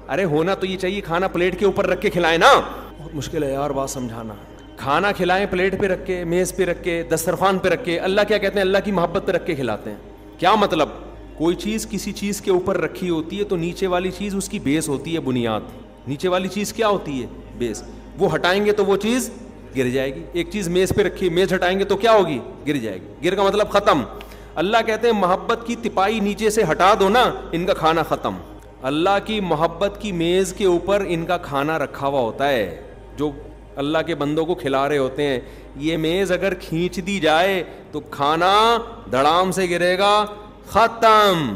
ارے ہونا تو یہ چاہیے کھانا پلیٹ کے اوپر رکھ کے کھلائیں نا. بہت مشکل ہے یار بات سمجھانا. کھانا کھلائیں پلیٹ پہ رکھ کے، میز پہ رکھ کے، دسترخوان پہ رکھ کے. اللہ کیا کہتے ہیں؟ اللہ کی محبت پہ رکھ کے کھلاتے ہیں. کیا مطلب؟ کوئی چیز کسی چیز کے اوپر رکھی ہوتی ہے تو نیچے والی چیز اس کی بیس ہوتی ہے، بنیاد. نیچے والی چیز کیا ہوتی ہے؟ بیس. وہ ہٹائیں گے تو وہ چیز گر جائے گی. ایک چیز میز پہ رکھی، میز ہٹائیں گے تو کیا ہوگی؟ گر جائے گی. گر کا مطلب ختم. اللہ کہتے ہیں محبت کی تپائی نیچے سے ہٹا دو نا، ان کا کھانا ختم. اللہ کی محبت کی میز کے اوپر ان کا کھانا رکھا ہوا ہوتا ہے جو اللہ کے بندوں کو کھلا رہے ہوتے ہیں. یہ میز اگر کھینچ دی جائے تو کھانا دھڑام سے گرے گا، ختم.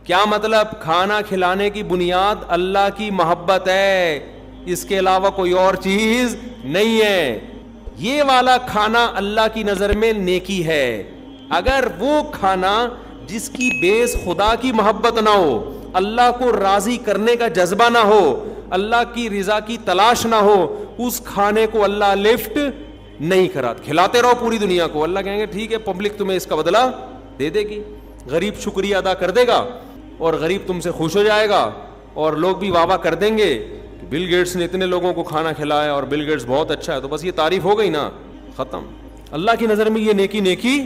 کیا مطلب؟ کھانا کھلانے کی بنیاد اللہ کی محبت ہے، اس کے علاوہ کوئی اور چیز نہیں ہے. یہ والا کھانا اللہ کی نظر میں نیکی ہے. اگر وہ کھانا جس کی بیس خدا کی محبت نہ ہو, اللہ کو راضی کرنے کا جذبہ نہ ہو, اللہ کی رضا کی تلاش نہ ہو, اس کھانے کو اللہ لفٹ نہیں کرا. کھلاتے رہو پوری دنیا کو, اللہ کہیں گے ٹھیک ہے پبلک تمہیں اس کا بدلہ دے دے گی. غریب شکریہ ادا کر دے گا اور غریب تم سے خوش ہو جائے گا, اور لوگ بھی واہ واہ کر دیں گے کہ بل گیٹس نے اتنے لوگوں کو کھانا کھلایا اور بل گیٹس بہت اچھا ہے, تو بس یہ تعریف ہو گئی نا, ختم. اللہ کی نظر میں یہ نیکی.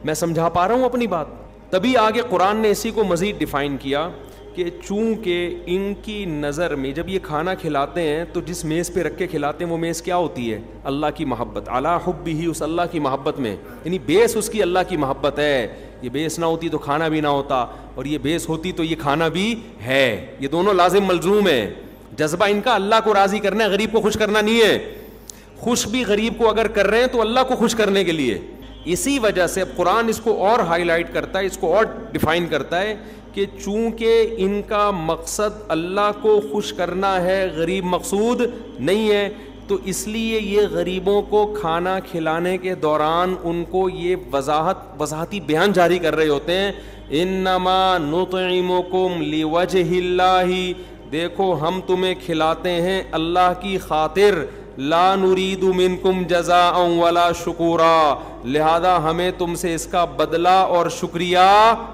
میں سمجھا پا رہا ہوں اپنی بات؟ تبھی آگے قرآن نے اسی کو مزید ڈیفائن کیا کہ چونکہ ان کی نظر میں جب یہ کھانا کھلاتے ہیں تو جس میز پہ رکھ کے کھلاتے ہیں وہ میز کیا ہوتی ہے؟ اللہ کی محبت. علی حبہ, اس اللہ کی محبت میں, یعنی بیس اس کی اللہ کی محبت ہے. یہ بیس نہ ہوتی تو کھانا بھی نہ ہوتا, اور یہ بیس ہوتی تو یہ کھانا بھی ہے. یہ دونوں لازم ملزوم ہیں. جذبہ ان کا اللہ کو راضی کرنا ہے, غریب کو خوش کرنا نہیں ہے. خوش بھی غریب کو اگر کر رہے ہیں تو اللہ کو خوش کرنے کے لیے. اسی وجہ سے اب قرآن اس کو اور ہائی لائٹ کرتا ہے, اس کو اور ڈیفائن کرتا ہے کہ چونکہ ان کا مقصد اللہ کو خوش کرنا ہے, غریب مقصود نہیں ہے, تو اس لیے یہ غریبوں کو کھانا کھلانے کے دوران ان کو یہ وضاحتی بیان جاری کر رہے ہوتے ہیں, انما نطعمکم لوجہ اللہ, دیکھو ہم تمہیں کھلاتے ہیں اللہ کی خاطر, لا نرید منکم جزاء ولا شکورا, لہذا ہمیں تم سے اس کا بدلہ اور شکریہ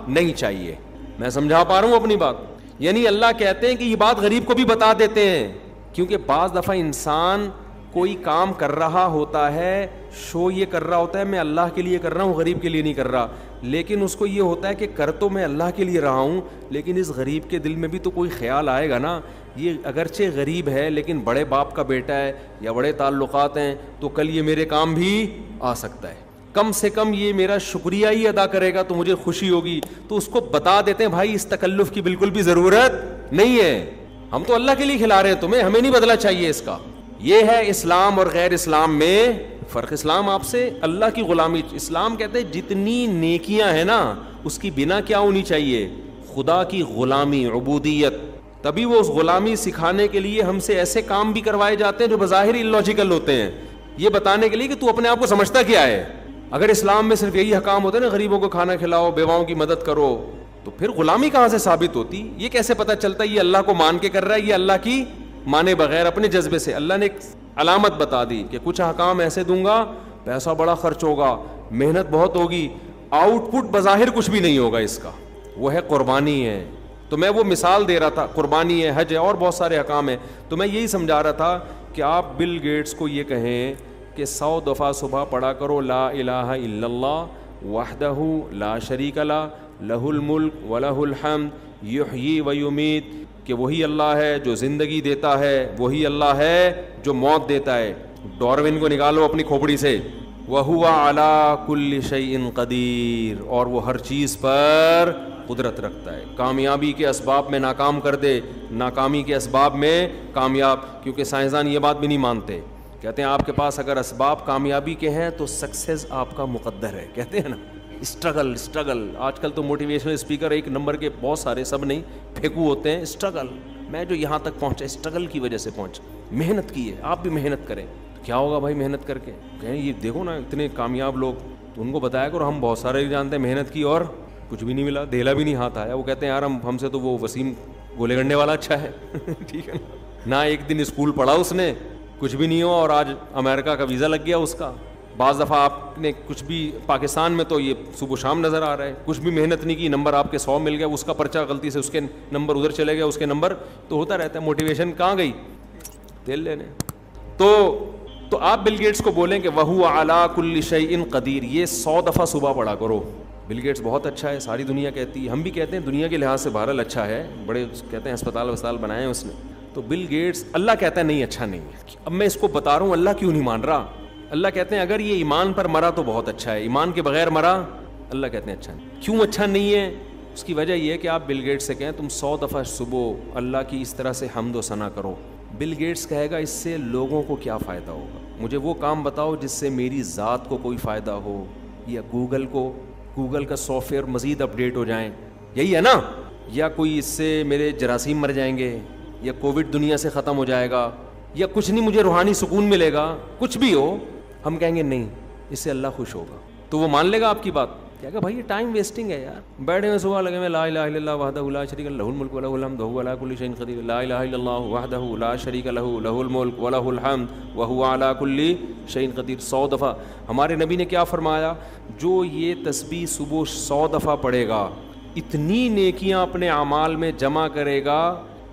نہیں چاہیے. میں سمجھا پا رہا ہوں اپنی بات؟ یعنی اللہ کہتے ہیں کہ یہ بات غریب کو بھی بتا دیتے ہیں, کیونکہ بعض دفعہ انسان کوئی کام کر رہا ہوتا ہے, شو یہ کر رہا ہوتا ہے میں اللہ کے لیے کر رہا ہوں, غریب کے لیے نہیں کر رہا, لیکن اس کو یہ ہوتا ہے کہ کر تو میں اللہ کے لیے رہا ہوں, لیکن اس غریب کے دل میں بھی تو کوئی خیال آئے گا نا, یہ اگرچہ غریب ہے لیکن بڑے باپ کا بیٹا ہے یا بڑے تعلقات ہیں, تو کل یہ میرے کام بھی آ سکتا ہے, کم سے کم یہ میرا شکریہ ہی ادا کرے گا تو مجھے خوشی ہوگی. تو اس کو بتا دیتے ہیں بھائی اس تکلف کی بالکل بھی ضرورت نہیں ہے, ہم تو اللہ کے لیے کھلا رہے ہیں تمہیں, ہمیں نہیں بدلا چاہیے اس کا. یہ ہے اسلام اور غیر اسلام میں فرق. اسلام آپ سے اللہ کی غلامی, اسلام کہتے ہیں جتنی نیکیاں ہیں نا اس کی بنا کیا ہونی چاہیے؟ خدا کی غلامی, عبودیت. تبھی وہ اس غلامی سکھانے کے لیے ہم سے ایسے کام بھی کروائے جاتے ہیں جو بظاہر اللاجیکل ہوتے ہیں, یہ بتانے کے لیے کہ تو اپنے آپ کو سمجھتا کیا ہے. اگر اسلام میں صرف یہی حکام ہوتے نا, غریبوں کو کھانا کھلاؤ, بیواؤں کی مدد کرو, تو پھر غلامی کہاں سے ثابت ہوتی؟ یہ کیسے پتہ چلتا ہے یہ اللہ کو مان کے کر رہا ہے, یہ اللہ کی مانے بغیر اپنے جذبے سے؟ اللہ نے ایک علامت بتا دی کہ کچھ احکام ایسے دوں گا, پیسہ بڑا خرچ ہوگا, محنت بہت ہوگی, آؤٹ پٹ بظاہر کچھ بھی نہیں ہوگا اس کا, وہ ہے قربانی ہے. تو میں وہ مثال دے رہا تھا, قربانی ہے, حج ہے, اور بہت سارے احکام ہیں. تو میں یہی سمجھا رہا تھا کہ آپ بل گیٹس کو یہ کہیں کہ 100 دفعہ صبح پڑھا کرو لا الہ الا اللہ وحدہ لا شریک لہ لہ الملک ولہ الحمد یحیی و یمیت, کہ وہی اللہ ہے جو زندگی دیتا ہے, وہی اللہ ہے جو موت دیتا ہے. ڈاروین کو نکالو اپنی کھوپڑی سے, وَهُوَ عَلَى كُلِّ شَيْءٍ قَدِيرٌ, اور وہ ہر چیز پر قدرت رکھتا ہے. کامیابی کے اسباب میں ناکام کر دے, ناکامی کے اسباب میں کامیاب. کیونکہ سائنسدان یہ بات بھی نہیں مانتے, کہتے ہیں آپ کے پاس اگر اسباب کامیابی کے ہیں تو سکسیس آپ کا مقدر ہے. کہتے ہیں نا اسٹرگل اسٹرگل. آج کل تو موٹیویشنل اسپیکر ایک نمبر کے بہت سارے, سب نہیں پھینکو ہوتے ہیں. اسٹرگل, میں جو یہاں تک پہنچا اسٹرگل کی وجہ سے پہنچا, محنت کی ہے. آپ بھی محنت کریں, کیا ہوگا بھائی محنت کر کے؟ کہیں یہ دیکھو نا اتنے کامیاب لوگ, تو ان کو بتایا کرو ہم بہت سارے جانتے ہیں محنت کی اور کچھ بھی نہیں ملا, دھیلا بھی نہیں ہاتھ آیا. وہ کہتے ہیں یار ہم سے تو وہ وسیم گولے گنڈے والا اچھا ہے. ٹھیک ہے نہ ایک دن اسکول پڑھا اس نے, کچھ بھی نہیں ہو, اور آج امریکہ کا ویزا لگ گیا اس کا. بعض دفعہ آپ نے کچھ بھی, پاکستان میں تو یہ صبح شام نظر آ رہا ہے, کچھ بھی محنت نہیں کی, نمبر آپ کے 100 مل گیا, اس کا پرچہ غلطی سے اس کے نمبر ادھر چلے گیا, اس کے نمبر تو ہوتا رہتا ہے. موٹیویشن کہاں گئی؟ تیل لینے. تو آپ بل گیٹس کو بولیں کہ وَهُوَ عَلَى كُلِّ شَيْءٍ قَدِيرٌ, یہ 100 دفعہ صبح پڑھا کرو. بل گیٹس بہت اچھا ہے, ساری دنیا کہتی ہے, ہم بھی کہتے ہیں دنیا کے لحاظ سے بہرحال اچھا ہے, بڑے کہتے ہیں اسپتال بنائے ہیں اس نے. تو بل گیٹس, اللہ کہتا ہے نہیں اچھا نہیں ہے. اب میں اس کو بتا رہا ہوں اللہ کیوں نہیں مان رہا. اللہ کہتے ہیں اگر یہ ایمان پر مرا تو بہت اچھا ہے, ایمان کے بغیر مرا اللہ کہتے ہیں اچھا نہیں. کیوں اچھا نہیں ہے؟ اس کی وجہ یہ ہے کہ آپ بل گیٹس سے کہیں تم 100 دفعہ صبح اللہ کی اس طرح سے حمد و ثنا کرو. بل گیٹس کہے گا اس سے لوگوں کو کیا فائدہ ہوگا, مجھے وہ کام بتاؤ جس سے میری ذات کو کوئی فائدہ ہو, یا گوگل کا سافٹ ویئر مزید اپڈیٹ ہو جائیں, یہی ہے نا, یا کوئی اس سے میرے جراثیم مر جائیں گے, یا کووڈ دنیا سے ختم ہو جائے گا, یا کچھ نہیں مجھے روحانی سکون ملے گا, کچھ بھی ہو. ہم کہیں گے نہیں اس سے اللہ خوش ہوگا, تو وہ مان لے گا آپ کی بات. کیا کہ بھائی یہ ٹائم ویسٹنگ ہے یار. بیٹھے ہوئے صبح لگے ہوئے لا الہ الا اللہ وحدہ لا شریک لہ الملک ولہ الحمد وہو علی کل شیء قدیر, لا الہ الا اللہ وحدہ لا شریک لہ لہ الملک ولہ الحمد وہو علی کل شیء قدیر 100 دفعہ. ہمارے نبی نے کیا فرمایا, جو یہ تسبیح صبح 100 دفعہ پڑھے گا اتنی نیکیاں اپنے اعمال میں جمع کرے گا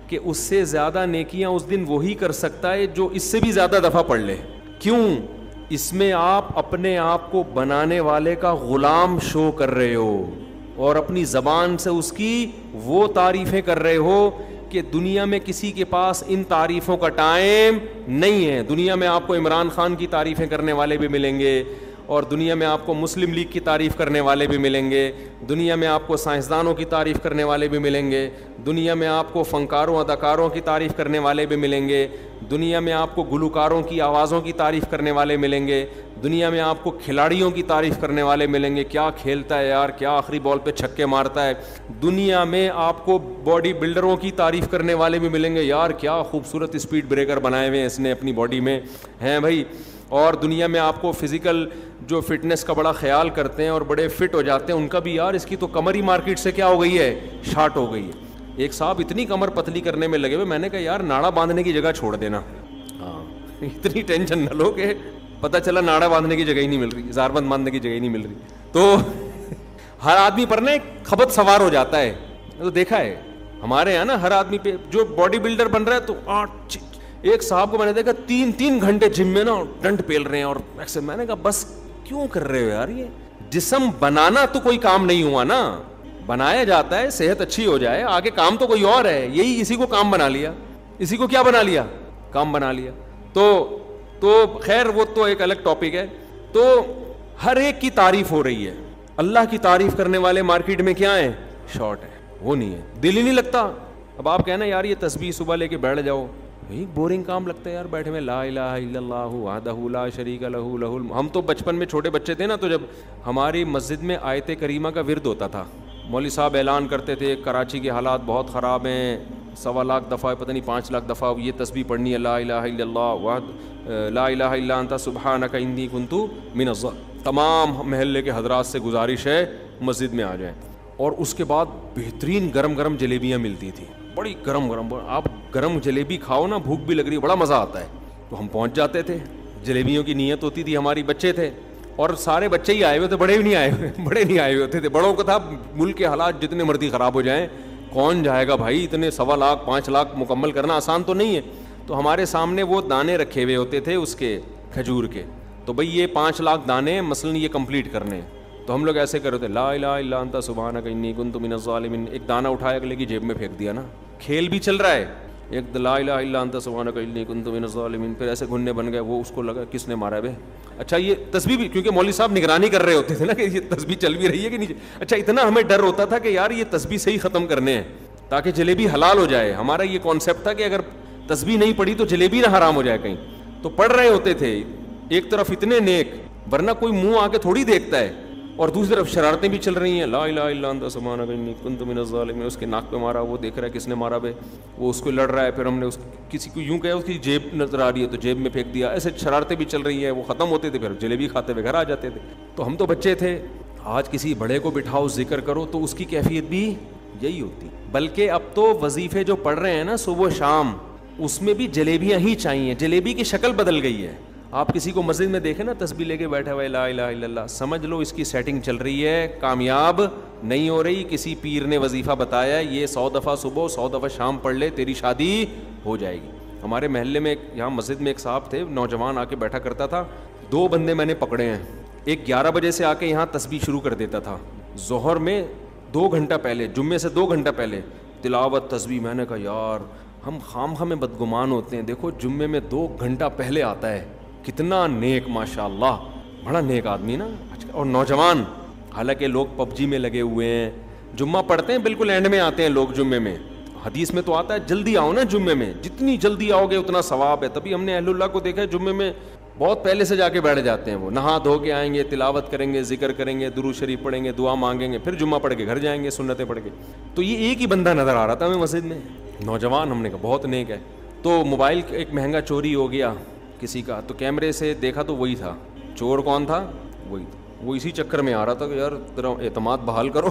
کہ اس سے زیادہ نیکیاں اس دن وہی کر سکتا ہے جو اس سے بھی زیادہ دفعہ پڑھ لے. کیوں؟ اس میں آپ اپنے آپ کو بنانے والے کا غلام شو کر رہے ہو اور اپنی زبان سے اس کی وہ تعریفیں کر رہے ہو کہ دنیا میں کسی کے پاس ان تعریفوں کا ٹائم نہیں ہے. دنیا میں آپ کو عمران خان کی تعریفیں کرنے والے بھی ملیں گے, اور دنیا میں آپ کو مسلم لیگ کی تعریف کرنے والے بھی ملیں گے, دنیا میں آپ کو سائنسدانوں کی تعریف کرنے والے بھی ملیں گے, دنیا میں آپ کو فنکاروں اداکاروں کی تعریف کرنے والے بھی ملیں گے, دنیا میں آپ کو گلوکاروں کی آوازوں کی تعریف کرنے والے ملیں گے, دنیا میں آپ کو کھلاڑیوں کی تعریف کرنے والے ملیں گے, کیا کھیلتا ہے یار, کیا آخری بال پہ چھکے مارتا ہے. دنیا میں آپ کو باڈی بلڈروں کی تعریف کرنے والے بھی ملیں گے, یار کیا خوبصورت اسپیڈ بریکر بنائے ہوئے ہیں اس نے اپنی باڈی میں, ہیں بھائی. اور دنیا میں آپ کو فزیکل جو فٹنس کا بڑا خیال کرتے ہیں اور بڑے فٹ ہو جاتے ہیں ان کا بھی, یار اس کی تو کمر ہی مارکیٹ سے کیا ہو گئی ہے, شارٹ ہو گئی ہے. ایک صاحب اتنی کمر پتلی کرنے میں لگے ہوئے, میں نے کہا یار ناڑا باندھنے کی جگہ چھوڑ دینا, ہاں اتنی ٹینشن نہ لو کہ پتہ چلا ناڑا باندھنے کی جگہ ہی نہیں مل رہی, زار بند باندھنے کی جگہ ہی نہیں مل رہی. تو ہر آدمی پر نا ایک خبت سوار ہو جاتا ہے. تو دیکھا ہے ہمارے یہاں نا ہر آدمی پہ جو باڈی بلڈر بن رہا ہے تو ایک صاحب کو میں نے دیکھا 3 گھنٹے جم میں نا ڈنڈ پیل رہے ہیں اور ایسے. میں نے کہا بس کیوں کر رہے ہو یار, یہ جسم بنانا تو کوئی کام نہیں ہوا نا, بنایا جاتا ہے صحت اچھی ہو جائے, آگے کام تو کوئی اور ہے. یہی اسی کو کام بنا لیا, اسی کو کیا بنا لیا, کام بنا لیا. تو خیر وہ تو ایک الگ ٹاپک ہے. تو ہر ایک کی تعریف ہو رہی ہے, اللہ کی تعریف کرنے والے مارکیٹ میں کیا ہیں, شارٹ ہے, وہ نہیں ہے, دل ہی نہیں لگتا. اب آپ کہنا یار یہ تسبیح صبح لے کے بیٹھ جاؤ, یہی بورنگ کام لگتا ہے یار بیٹھے میں, لا الہ الا اللہ وحدہ لا شریک لہ لہ الملک. ہم تو بچپن میں چھوٹے بچے تھے نا, تو جب ہماری مسجد میں آیت کریمہ کا ورد ہوتا تھا, مولوی صاحب اعلان کرتے تھے کراچی کے حالات بہت خراب ہیں, 1.25 لاکھ دفعہ پتہ نہیں 5 لاکھ دفعہ یہ تسبیح پڑھنی ہے, لا الہ الا اللہ لا الہ الا انت سبحانک انی کنت من الظالمین. تمام محلے کے حضرات سے گزارش ہے مسجد میں آ جائیں. اور اس کے بعد بہترین گرم گرم جلیبیاں ملتی تھیں, بڑی گرم گرم. آپ گرم جلیبی کھاؤ نا, بھوک بھی لگ رہی ہے, بڑا مزہ آتا ہے. تو ہم پہنچ جاتے تھے, جلیبیوں کی نیت ہوتی تھی, ہماری بچے تھے اور سارے بچے ہی آئے ہوئے تھے, بڑے بھی نہیں آئے ہوئے, بڑے نہیں آئے ہوئے ہوتے تھے. بڑوں کو تھا ملک کے حالات جتنے مرضی خراب ہو جائیں کون جائے گا بھائی, اتنے 1.25 لاکھ 5 لاکھ مکمل کرنا آسان تو نہیں ہے. تو ہمارے سامنے وہ دانے رکھے ہوئے ہوتے تھے اس کے کھجور کے, تو بھائی یہ 5 لاکھ دانے مثلاً یہ کمپلیٹ کرنے, تو ہم لوگ ایسے کر رہے تھے, لا الہ الا انت سبحانک انی کنت من الظالمین. ایک دانہ اٹھایا اگلے کی جیب میں پھینک دیا نا, کھیل بھی چل رہا ہے. ایک لا الہ الا انت سبحانک انی کنت من الظالمین, پھر ایسے گھننے بن گئے. وہ اس کو لگا کس نے مارا ہے بے, اچھا یہ تسبیح بھی, کیونکہ مولوی صاحب نگرانی کر رہے ہوتے تھے نا کہ یہ تسبیح چل بھی رہی ہے کہ نہیں. اچھا اتنا ہمیں ڈر ہوتا تھا کہ یار یہ تسبیح صحیح ختم کرنے ہیں تاکہ جلیبی حلال ہو جائے. ہمارا یہ کانسیپٹ تھا کہ اگر تسبیح نہیں پڑھی تو جلیبی نہ حرام ہو جائے کہیں. تو پڑھ رہے ہوتے تھے, ایک طرف اتنے نیک, ورنہ کوئی منہ آ کے تھوڑی دیکھتا ہے, اور دوسری طرف شرارتیں بھی چل رہی ہیں, لا الہ الا انت سبحانک انی کنت من الظالمین. اس کے ناک پہ مارا, وہ دیکھ رہا ہے کس نے مارا بے, وہ اس کو لڑ رہا ہے. پھر ہم نے کسی کو یوں کہا اس کی جیب نظر آ رہی ہے تو جیب میں پھینک دیا. ایسے شرارتیں بھی چل رہی ہیں, وہ ختم ہوتے تھے, پھر جلیبی کھاتے ہوئے گھر آ جاتے تھے. تو ہم تو بچے تھے. آج کسی بڑے کو بٹھاؤ ذکر کرو تو اس کی کیفیت بھی یہی ہوتی. بلکہ اب تو وظیفے جو پڑھ رہے ہیں نا صبح شام, اس میں بھی جلیبیاں ہی چاہیے. جلیبی کی شکل بدل گئی ہے. آپ کسی کو مسجد میں دیکھیں نا تسبیح لے کے بیٹھا ہوا ہے, لا الہ الا اللہ, سمجھ لو اس کی سیٹنگ چل رہی ہے, کامیاب نہیں ہو رہی. کسی پیر نے وظیفہ بتایا یہ 100 دفعہ صبح 100 دفعہ شام پڑھ لے تیری شادی ہو جائے گی. ہمارے محلے میں یہاں مسجد میں ایک صاحب تھے, نوجوان آ کے بیٹھا کرتا تھا. 2 بندے میں نے پکڑے ہیں. ایک 11 بجے سے آ کے یہاں تسبیح شروع کر دیتا تھا, ظہر میں 2 گھنٹہ پہلے, جمعے سے 2 گھنٹہ پہلے تلاوت تسبیح. میں نے کہا یار ہم خام میں بدگمان ہوتے ہیں, دیکھو جمعے میں 2 گھنٹہ پہلے آتا ہے, کتنا نیک, ماشاء اللہ بڑا نیک آدمی نا. اور نوجوان, حالانکہ لوگ پب جی میں لگے ہوئے ہیں, جمعہ پڑھتے ہیں بالکل اینڈ میں آتے ہیں لوگ جمعے میں. حدیث میں تو آتا ہے جلدی آؤ نا جمعے میں, جتنی جلدی آؤ گے اتنا ثواب ہے. تبھی ہم نے اہل اللہ کو دیکھا ہے جمعے میں بہت پہلے سے جا کے بیٹھ جاتے ہیں. وہ نہا دھو کے آئیں گے, تلاوت کریں گے, ذکر کریں گے, درود شریف پڑھیں گے, دعا مانگیں گے, پھر جمعہ پڑھ کے گھر جائیں گے سنتیں پڑھ کے. تو یہ ایک ہی بندہ نظر آ رہا تھا ہمیں مسجد میں, نوجوان. ہم نے کہا بہت نیک ہے. تو موبائل ایک مہنگا چوری ہو گیا کسی کا, تو کیمرے سے دیکھا تو وہی تھا. چور کون تھا؟ وہی تھا. وہ اسی چکر میں آ رہا تھا کہ یار ذرا اعتماد بحال کرو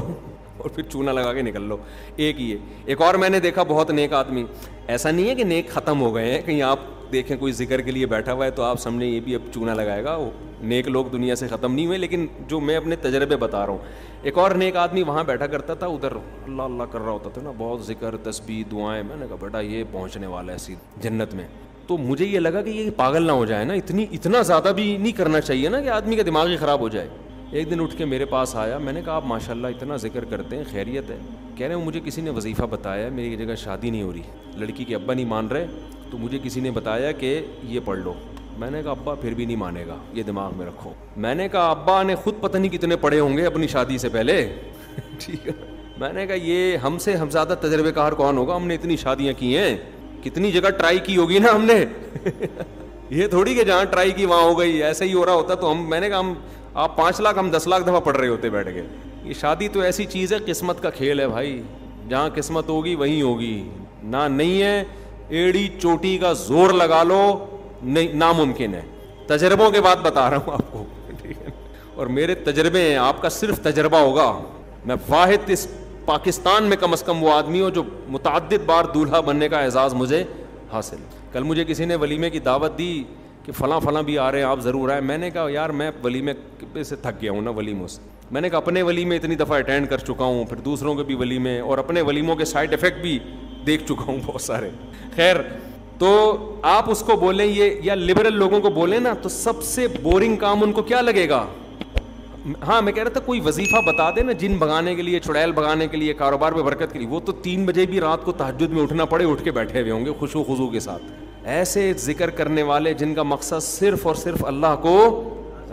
اور پھر چونا لگا کے نکل لو. ایک یہ. ایک اور میں نے دیکھا بہت نیک آدمی, ایسا نہیں ہے کہ نیک ختم ہو گئے ہیں, کہیں آپ دیکھیں کوئی ذکر کے لیے بیٹھا ہوا ہے تو آپ سمجھیں یہ بھی اب چونا لگائے گا. نیک لوگ دنیا سے ختم نہیں ہوئے, لیکن جو میں اپنے تجربے بتا رہا ہوں. ایک اور نیک آدمی وہاں بیٹھا کرتا تھا, ادھر اللہ اللہ کر رہا ہوتا تھا نا, بہت ذکر تسبیح دعائیں. میں نے کہا بیٹا یہ پہنچنے والا ہے سیدھ جنت میں. تو مجھے یہ لگا کہ یہ پاگل نہ ہو جائے نا, اتنا زیادہ بھی نہیں کرنا چاہیے نا کہ آدمی کا دماغ ہی خراب ہو جائے. ایک دن اٹھ کے میرے پاس آیا, میں نے کہا آپ ماشاء اللہ اتنا ذکر کرتے ہیں, خیریت ہے؟ کہہ رہے ہیں مجھے کسی نے وظیفہ بتایا ہے, میری جگہ شادی نہیں ہو رہی, لڑکی کے ابا نہیں مان رہے, تو مجھے کسی نے بتایا کہ یہ پڑھ لو. میں نے کہا ابا پھر بھی نہیں مانے گا, یہ دماغ میں رکھو. میں نے کہا ابا نے خود پتہ نہیں کتنے پڑھے ہوں گے اپنی شادی سے پہلے. ٹھیک ہے, میں نے کہا یہ ہم سے ہم زیادہ تجربے کار کون ہوگا, ہم نے اتنی شادیاں کی ہیں, کتنی جگہ ٹرائی کی ہوگی نا ہم نے. یہ تھوڑی کہ جہاں ٹرائی کی وہاں ہو گئی, ایسا ہی ہو رہا ہوتا تو ہم, میں نے کہا ہم آپ 5 لاکھ ہم 10 لاکھ دفعہ پڑھ رہے ہوتے بیٹھ کے. یہ شادی تو ایسی چیز ہے, قسمت کا کھیل ہے بھائی, جہاں قسمت ہوگی وہیں ہوگی, نہ نہیں ہے ایڑی چوٹی کا زور لگا لو, نہیں ناممکن ہے. تجربوں کے بعد بتا رہا ہوں آپ کو, ٹھیک ہے, اور میرے تجربے ہیں, آپ کا صرف تجربہ ہوگا. میں واحد اس پاکستان میں کم از کم وہ آدمی ہوں جو متعدد بار دولہا بننے کا اعزاز مجھے حاصل. کل مجھے کسی نے ولیمے کی دعوت دی کہ فلاں فلاں بھی آ رہے ہیں, آپ ضرور آئیں. میں نے کہا یار میں ولیمے سے تھک گیا ہوں نا, ولیموں سے. میں نے کہا اپنے ولیمے اتنی دفعہ اٹینڈ کر چکا ہوں, پھر دوسروں کے بھی ولیمے, اور اپنے ولیموں کے سائڈ افیکٹ بھی دیکھ چکا ہوں بہت سارے. خیر, تو آپ اس کو بولیں یہ, یا لبرل لوگوں کو بولیں نا, تو سب سے بورنگ کام ان کو کیا لگے گا؟ ہاں میں کہہ رہا تھا کوئی وظیفہ بتا دے نا, جن بھگانے کے لیے, چڑیل بھگانے کے لیے, کاروبار میں برکت کے لیے. وہ تو 3 بجے بھی رات کو تہجد میں اٹھنا پڑے, اٹھ کے بیٹھے ہوئے ہوں گے خشوع و خضوع کے ساتھ. ایسے ذکر کرنے والے جن کا مقصد صرف اور صرف اللہ کو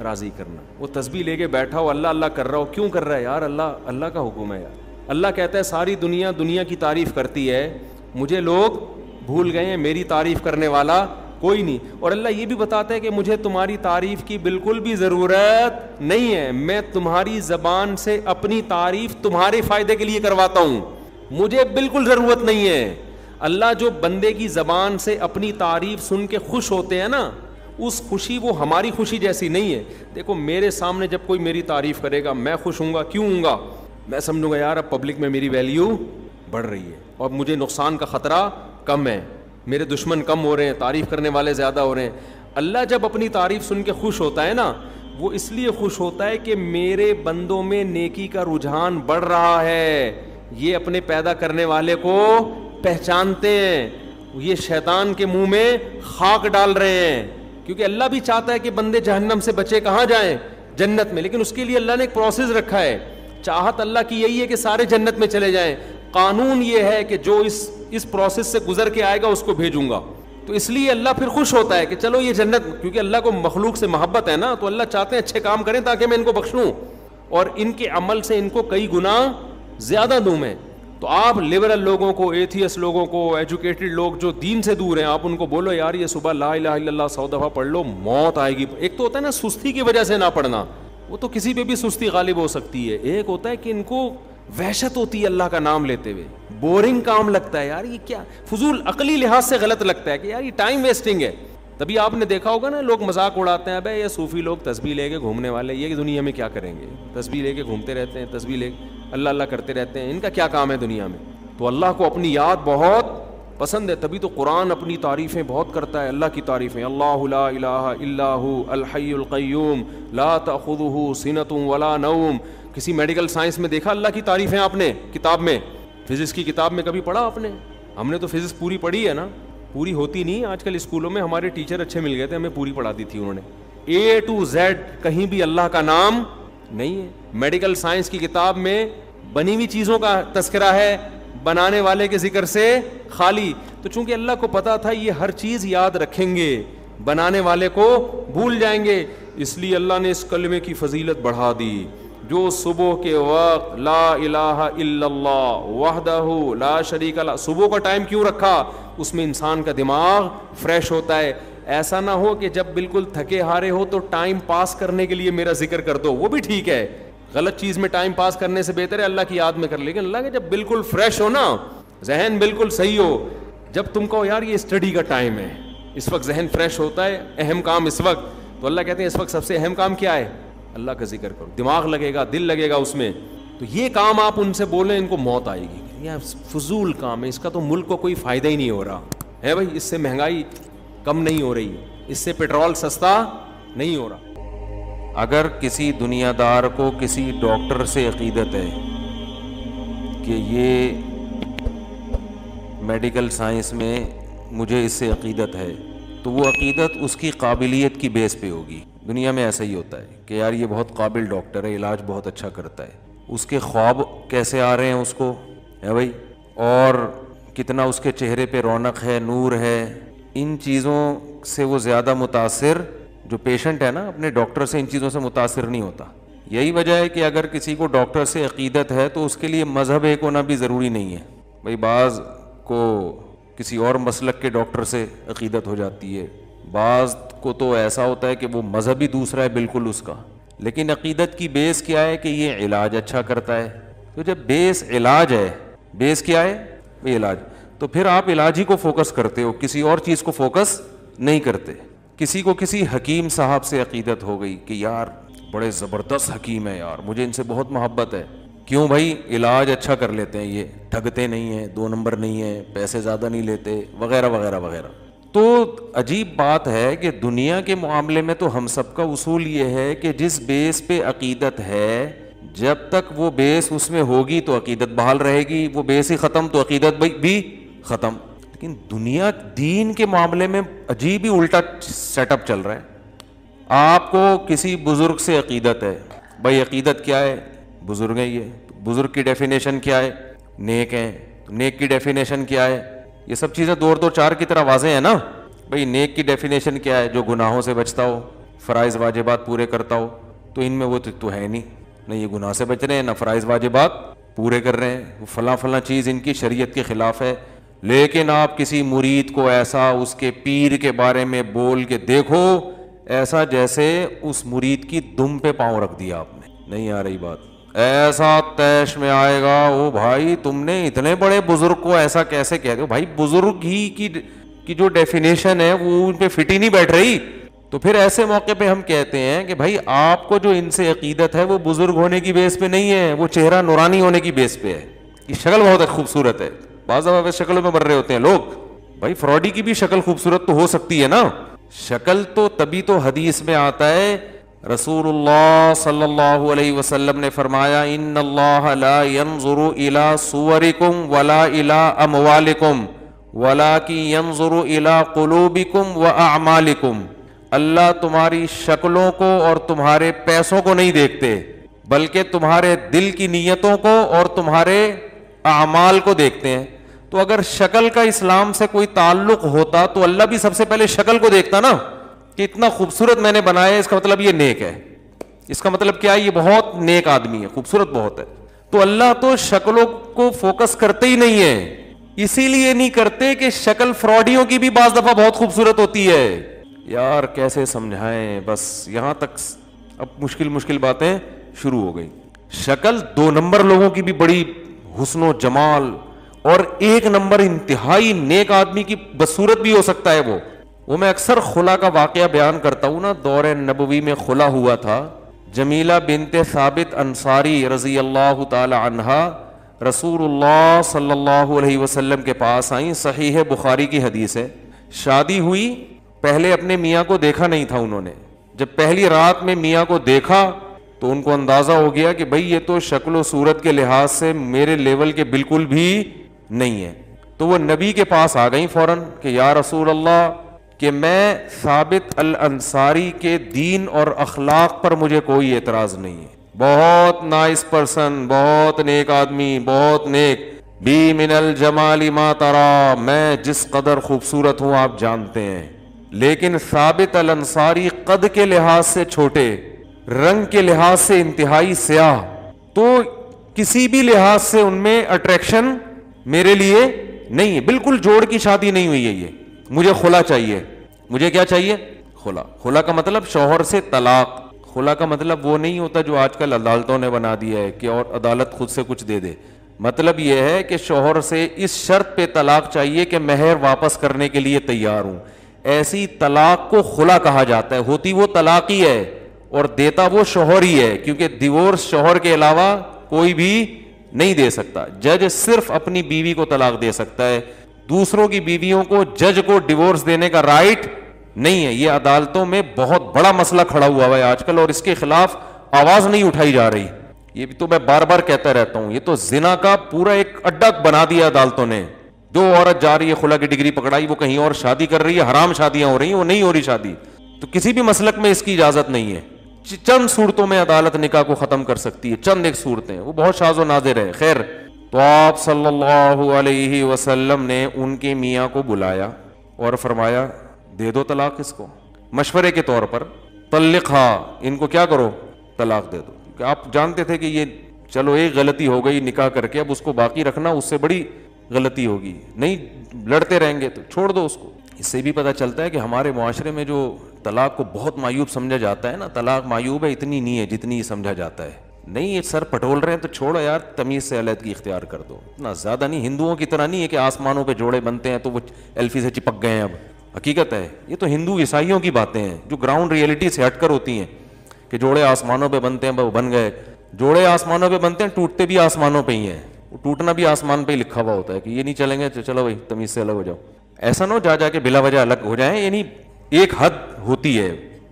راضی کرنا. وہ تسبیح لے کے بیٹھا ہو, اللہ اللہ کر رہا ہو, کیوں کر رہا ہے یار؟ اللہ کا حکم ہے یار. اللہ کہتا ہے ساری دنیا کی تعریف کرتی ہے, مجھے لوگ بھول گئے ہیں, میری تعریف کرنے والا کوئی نہیں. اور اللہ یہ بھی بتاتا ہے کہ مجھے تمہاری تعریف کی بالکل بھی ضرورت نہیں ہے, میں تمہاری زبان سے اپنی تعریف تمہارے فائدے کے لیے کرواتا ہوں, مجھے بالکل ضرورت نہیں ہے. اللہ جو بندے کی زبان سے اپنی تعریف سن کے خوش ہوتے ہیں نا, اس خوشی وہ ہماری خوشی جیسی نہیں ہے. دیکھو میرے سامنے جب کوئی میری تعریف کرے گا, میں خوش ہوں گا. کیوں ہوں گا؟ میں سمجھوں گا یار اب پبلک میں میری ویلیو بڑھ رہی ہے اور مجھے نقصان کا خطرہ کم ہے, میرے دشمن کم ہو رہے ہیں, تعریف کرنے والے زیادہ ہو رہے ہیں. اللہ جب اپنی تعریف سن کے خوش ہوتا ہے نا, وہ اس لیے خوش ہوتا ہے کہ میرے بندوں میں نیکی کا رجحان بڑھ رہا ہے, یہ اپنے پیدا کرنے والے کو پہچانتے ہیں, یہ شیطان کے منہ میں خاک ڈال رہے ہیں. کیونکہ اللہ بھی چاہتا ہے کہ بندے جہنم سے بچے, کہاں جائیں؟ جنت میں. لیکن اس کے لیے اللہ نے ایک پروسیس رکھا ہے. چاہت اللہ کی یہی ہے کہ سارے جنت میں چلے جائیں, قانون یہ ہے کہ جو اس پروسیس سے گزر کے آئے گا اس کو بھیجوں گا. تو اس لیے اللہ پھر خوش ہوتا ہے کہ چلو یہ جنت, کیونکہ اللہ کو مخلوق سے محبت ہے نا, تو اللہ چاہتے ہیں اچھے کام کریں تاکہ میں ان کو بخشوں اور ان کے عمل سے ان کو کئی گنا زیادہ دوں میں. تو آپ لبرل لوگوں کو, ایتھیس لوگوں کو, ایجوکیٹڈ لوگ جو دین سے دور ہیں, آپ ان کو بولو یار یہ صبح لا الہ الا اللہ 100 دفعہ پڑھ لو, موت آئے گی. ایک تو ہوتا ہے نا سستی کی وجہ سے نہ پڑھنا, وہ تو کسی پہ بھی سستی غالب ہو سکتی ہے. ایک ہوتا ہے کہ ان کو وحشت ہوتی ہے اللہ کا نام لیتے ہوئے, بورنگ کام لگتا ہے یار, یہ کیا فضول, عقلی لحاظ سے غلط لگتا ہے کہ یار یہ ٹائم ویسٹنگ ہے. تبھی آپ نے دیکھا ہوگا نا لوگ مذاق اڑاتے ہیں, ابے یہ صوفی لوگ تسبیح لے کے گھومنے والے, یہ دنیا میں کیا کریں گے؟ تسبیح لے کے گھومتے رہتے ہیں, تسبیح لے اللہ اللہ کرتے رہتے ہیں, ان کا کیا کام ہے دنیا میں؟ تو اللہ کو اپنی یاد بہت پسند ہے, تبھی تو قرآن اپنی تعریفیں بہت کرتا ہے. اللہ کی تعریفیں, اللہ لا الہ الا ہو الحی القیوم لا تأخذہ سنۃ ولا نوم. کسی میڈیکل سائنس میں دیکھا اللہ کی تعریفیں آپ نے کتاب میں؟ فزکس کی کتاب میں کبھی پڑھا آپ نے؟ ہم نے تو فزکس پوری پڑھی ہے نا, پوری ہوتی نہیں آج کل اسکولوں میں. ہمارے ٹیچر اچھے مل گئے تھے, ہمیں پوری پڑھا دی تھی انہوں نے. A to Z کہیں بھی اللہ کا نام نہیں ہے. میڈیکل سائنس کی کتاب میں بنی ہوئی چیزوں کا تذکرہ ہے, بنانے والے کے ذکر سے خالی. تو چونکہ اللہ کو پتا تھا یہ ہر چیز یاد رکھیں گے, بنانے والے کو بھول جائیں گے, اس لیے اللہ نے اس کلمے کی فضیلت بڑھا دی. جو صبح کے وقت لا الہ الا اللہ وحدہ لا شریک لہ, صبح کا ٹائم کیوں رکھا؟ اس میں انسان کا دماغ فریش ہوتا ہے. ایسا نہ ہو کہ جب بالکل تھکے ہارے ہو تو ٹائم پاس کرنے کے لیے میرا ذکر کر دو, وہ بھی ٹھیک ہے. غلط چیز میں ٹائم پاس کرنے سے بہتر ہے اللہ کی یاد میں کر. لیکن اللہ کے جب بالکل فریش ہو نا, ذہن بالکل صحیح ہو, جب تم کو یار یہ اسٹڈی کا ٹائم ہے, اس وقت ذہن فریش ہوتا ہے, اہم کام اس وقت, تو اللہ کہتے ہیں اس وقت سب سے اہم کام کیا ہے؟ اللہ کا ذکر کرو, دماغ لگے گا, دل لگے گا اس میں. تو یہ کام آپ ان سے بولیں, ان کو موت آئے گی. یہ فضول کام ہے, اس کا تو ملک کو کوئی فائدہ ہی نہیں ہو رہا ہے بھائی. اس سے مہنگائی کم نہیں ہو رہی, اس سے پیٹرول سستا نہیں ہو رہا. اگر کسی دنیا دار کو کسی ڈاکٹر سے عقیدت ہے کہ یہ میڈیکل سائنس میں مجھے اس سے عقیدت ہے, تو وہ عقیدت اس کی قابلیت کی بیس پہ ہوگی. دنیا میں ایسا ہی ہوتا ہے کہ یار یہ بہت قابل ڈاکٹر ہے, علاج بہت اچھا کرتا ہے. اس کے خواب کیسے آ رہے ہیں اس کو ہے بھائی, اور کتنا اس کے چہرے پہ رونق ہے, نور ہے, ان چیزوں سے وہ زیادہ متاثر, جو پیشنٹ ہے نا اپنے ڈاکٹر سے, ان چیزوں سے متاثر نہیں ہوتا. یہی وجہ ہے کہ اگر کسی کو ڈاکٹر سے عقیدت ہے تو اس کے لیے مذہب ایک ہونا بھی ضروری نہیں ہے بھائی. بعض کو کسی اور مسلک کے ڈاکٹر سے عقیدت ہو جاتی ہے, بعض کو تو ایسا ہوتا ہے کہ وہ مذہب ہی دوسرا ہے بالکل اس کا, لیکن عقیدت کی بیس کیا ہے کہ یہ علاج اچھا کرتا ہے. تو جب بیس علاج ہے, بیس کیا ہے وہ علاج, تو پھر آپ علاج ہی کو فوکس کرتے ہو, کسی اور چیز کو فوکس نہیں کرتے. کسی کو کسی حکیم صاحب سے عقیدت ہو گئی کہ یار بڑے زبردست حکیم ہے یار, مجھے ان سے بہت محبت ہے. کیوں بھائی؟ علاج اچھا کر لیتے ہیں, یہ ٹھگتے نہیں ہیں, 2 نمبر نہیں ہیں, پیسے زیادہ نہیں لیتے, وغیرہ وغیرہ وغیرہ. تو عجیب بات ہے کہ دنیا کے معاملے میں تو ہم سب کا اصول یہ ہے کہ جس بیس پہ عقیدت ہے, جب تک وہ بیس اس میں ہوگی تو عقیدت بحال رہے گی, وہ بیس ہی ختم تو عقیدت بھی ختم. لیکن دنیا دین کے معاملے میں عجیب ہی الٹا سیٹ اپ چل رہا ہے. آپ کو کسی بزرگ سے عقیدت ہے, بھائی عقیدت کیا ہے؟ بزرگ ہے. یہ بزرگ کی ڈیفینیشن کیا ہے؟ نیک ہیں. نیک کی ڈیفینیشن کیا ہے؟ یہ سب چیزیں 2 اور 2 4 کی طرح واضح ہیں نا بھائی. نیک کی ڈیفینیشن کیا ہے؟ جو گناہوں سے بچتا ہو, فرائض واجبات پورے کرتا ہو. تو ان میں وہ تو ہے نہیں, نہ یہ گناہ سے بچ رہے ہیں, نہ فرائض واجبات پورے کر رہے ہیں, فلاں فلاں چیز ان کی شریعت کے خلاف ہے. لیکن آپ کسی مرید کو ایسا اس کے پیر کے بارے میں بول کے دیکھو, ایسا جیسے اس مرید کی دم پہ پاؤں رکھ دیا آپ نے. نہیں آ رہی بات؟ ایسا تیش میں آئے گا, او بھائی تم نے اتنے بڑے بزرگ کو ایسا کیسے کہہ دو؟ بھائی بزرگ ہی کی جو ڈیفینیشن ہے وہ ان پہ فٹ ہی نہیں بیٹھ رہی. تو پھر ایسے موقع پہ ہم کہتے ہیں کہ بھائی آپ کو جو ان سے عقیدت ہے وہ بزرگ ہونے کی بیس پہ نہیں ہے, وہ چہرہ نورانی ہونے کی بیس پہ ہے. یہ شکل بہت خوبصورت ہے, بعض دفعہ شکلوں میں مر رہے ہوتے ہیں لوگ. بھائی فراڈی کی بھی شکل خوبصورت تو ہو سکتی ہے نا. شکل تو تبھی تو حدیث میں آتا ہے, رسول اللہ صلی اللہ علیہ وسلم نے فرمایا ان اللہ لا ينظر الى صورکم ولا الى اموالکم ولکن ينظر الى قلوبکم واعمالکم. اللہ تمہاری شکلوں کو اور تمہارے پیسوں کو نہیں دیکھتے, بلکہ تمہارے دل کی نیتوں کو اور تمہارے اعمال کو دیکھتے ہیں. تو اگر شکل کا اسلام سے کوئی تعلق ہوتا تو اللہ بھی سب سے پہلے شکل کو دیکھتا نا, کہ اتنا خوبصورت میں نے بنایا ہے, اس کا مطلب یہ نیک ہے, اس کا مطلب کیا ہے, یہ بہت نیک آدمی ہے, خوبصورت بہت ہے. تو اللہ تو شکلوں کو فوکس کرتے ہی نہیں ہے, اسی لیے نہیں کرتے کہ شکل فراڈیوں کی بھی بعض دفعہ بہت خوبصورت ہوتی ہے. یار کیسے سمجھائیں, بس یہاں تک اب مشکل باتیں شروع ہو گئی. شکل 2 نمبر لوگوں کی بھی بڑی حسن و جمال, اور 1 نمبر انتہائی نیک آدمی کی بدصورت بھی ہو سکتا ہے. وہ میں اکثر خلا کا واقعہ بیان کرتا ہوں نا. دور نبوی میں خلا ہوا تھا. جمیلہ بنت ثابت انصاری رضی اللہ تعالی عنہا رسول اللہ صلی اللہ علیہ وسلم کے پاس آئیں. صحیح بخاری کی حدیث ہے. شادی ہوئی, پہلے اپنے میاں کو دیکھا نہیں تھا انہوں نے. جب پہلی رات میں میاں کو دیکھا تو ان کو اندازہ ہو گیا کہ بھئی یہ تو شکل و صورت کے لحاظ سے میرے لیول کے بالکل بھی نہیں ہے. تو وہ نبی کے پاس آ گئیں فوراً کہ یا رسول اللہ, کہ میں ثابت الانصاری کے دین اور اخلاق پر مجھے کوئی اعتراض نہیں ہے, بہت نائس پرسن, بہت نیک آدمی, بہت نیک, بی من الجمال ما ترا, میں جس قدر خوبصورت ہوں آپ جانتے ہیں, لیکن ثابت الانصاری قد کے لحاظ سے چھوٹے, رنگ کے لحاظ سے انتہائی سیاہ, تو کسی بھی لحاظ سے ان میں اٹریکشن میرے لیے نہیں ہے, بالکل جوڑ کی شادی نہیں ہوئی ہے یہ, مجھے خلا چاہیے. مجھے کیا چاہیے؟ خلا. خلا کا مطلب شوہر سے طلاق. خلا کا مطلب وہ نہیں ہوتا جو آج کل عدالتوں نے بنا دیا ہے کہ اور عدالت خود سے کچھ دے دے. مطلب یہ ہے کہ شوہر سے اس شرط پہ طلاق چاہیے کہ مہر واپس کرنے کے لیے تیار ہوں. ایسی طلاق کو خلا کہا جاتا ہے. ہوتی وہ طلاق ہی ہے, اور دیتا وہ شوہر ہی ہے, کیونکہ ڈیورس شوہر کے علاوہ کوئی بھی نہیں دے سکتا. جج صرف اپنی بیوی کو طلاق دے سکتا ہے, دوسروں کی بیویوں کو جج کو ڈیورس دینے کا رائٹ نہیں ہے. یہ عدالتوں میں بہت بڑا مسئلہ کھڑا ہوا ہے آج کل, اور اس کے خلاف آواز نہیں اٹھائی جا رہی. یہ بھی تو میں بار بار کہتا رہتا ہوں, یہ تو زنا کا پورا ایک اڈا بنا دیا عدالتوں نے. جو عورت جا رہی ہے خلا کی ڈگری پکڑائی, وہ کہیں اور شادی کر رہی ہے, حرام شادیاں ہو رہی ہیں, وہ نہیں ہو رہی شادی. تو کسی بھی مسلک میں اس کی اجازت نہیں ہے. چند صورتوں میں عدالت نکاح کو ختم کر سکتی ہے, چند ایک صورتیں, وہ بہت شاذ و نادر ہے. خیر, تو آپ صلی اللہ علیہ وسلم نے ان کے میاں کو بلایا اور فرمایا دے دو طلاق اس کو, مشورے کے طور پر. طلقھا, ان کو کیا کرو, طلاق دے دو. کہ آپ جانتے تھے کہ یہ چلو ایک غلطی ہو گئی نکاح کر کے, اب اس کو باقی رکھنا اس سے بڑی غلطی ہوگی, نہیں لڑتے رہیں گے تو چھوڑ دو اس کو. اس سے بھی پتہ چلتا ہے کہ ہمارے معاشرے میں جو طلاق کو بہت معیوب سمجھا جاتا ہے نا, طلاق معیوب ہے اتنی نہیں ہے جتنی یہ سمجھا جاتا ہے. نہیں, یہ سر پٹول رہے ہیں تو چھوڑو یار, تمیز سے علیحدگی اختیار کر دو, اتنا زیادہ نہیں. ہندوؤں کی طرح نہیں ہے کہ آسمانوں پہ جوڑے بنتے ہیں تو وہ ایلفی سے چپک گئے ہیں. اب حقیقت ہے, یہ تو ہندو عیسائیوں کی باتیں ہیں جو گراؤنڈ ریئلٹی سے ہٹ کر ہوتی ہیں, کہ جوڑے آسمانوں پہ بنتے ہیں, وہ بن گئے. جوڑے آسمانوں پہ بنتے ہیں, ٹوٹتے بھی آسمانوں پہ ہی ہیں. وہ ٹوٹنا بھی آسمان پہ ہی لکھا ہوا ہوتا ہے کہ یہ نہیں چلیں گے تو چلو بھائی تمیز سے الگ ہو جاؤ. ایسا نہ ہو جا کے بلا وجہ الگ ہو جائیں. یعنی ایک حد ہوتی ہے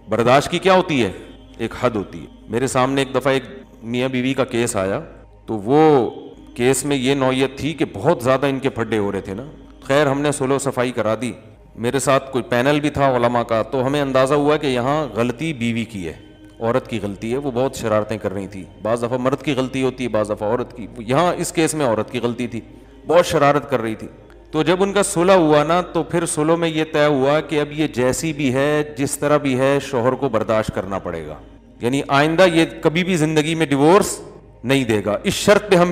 برداشت کی, کیا ہوتی ہے, ایک حد ہوتی ہے. میرے سامنے ایک دفعہ ایک میاں بیوی کا کیس آیا, تو وہ کیس میں یہ نوعیت تھی کہ بہت زیادہ ان کے پھڈے ہو رہے تھے نا. خیر, ہم نے سلو صفائی کرا دی, میرے ساتھ کوئی پینل بھی تھا علماء کا, تو ہمیں اندازہ ہوا کہ یہاں غلطی بیوی کی ہے, عورت کی غلطی ہے. وہ بہت شرارتیں کر رہی تھی, بعض دفعہ مرد کی غلطی ہوتی ہے, بعض دفعہ عورت کی. یہاں اس کیس میں عورت کی غلطی تھی, بہت شرارت کر رہی تھی. تو جب ان کا صلح ہوا نا, تو پھر صلح میں یہ طے ہوا کہ اب یہ جیسی بھی ہے, جس طرح بھی ہے, شوہر کو برداشت کرنا پڑے گا. یعنی آئندہ یہ کبھی بھی زندگی میں ڈیورس نہیں دے گا. اس شرط پہ ہم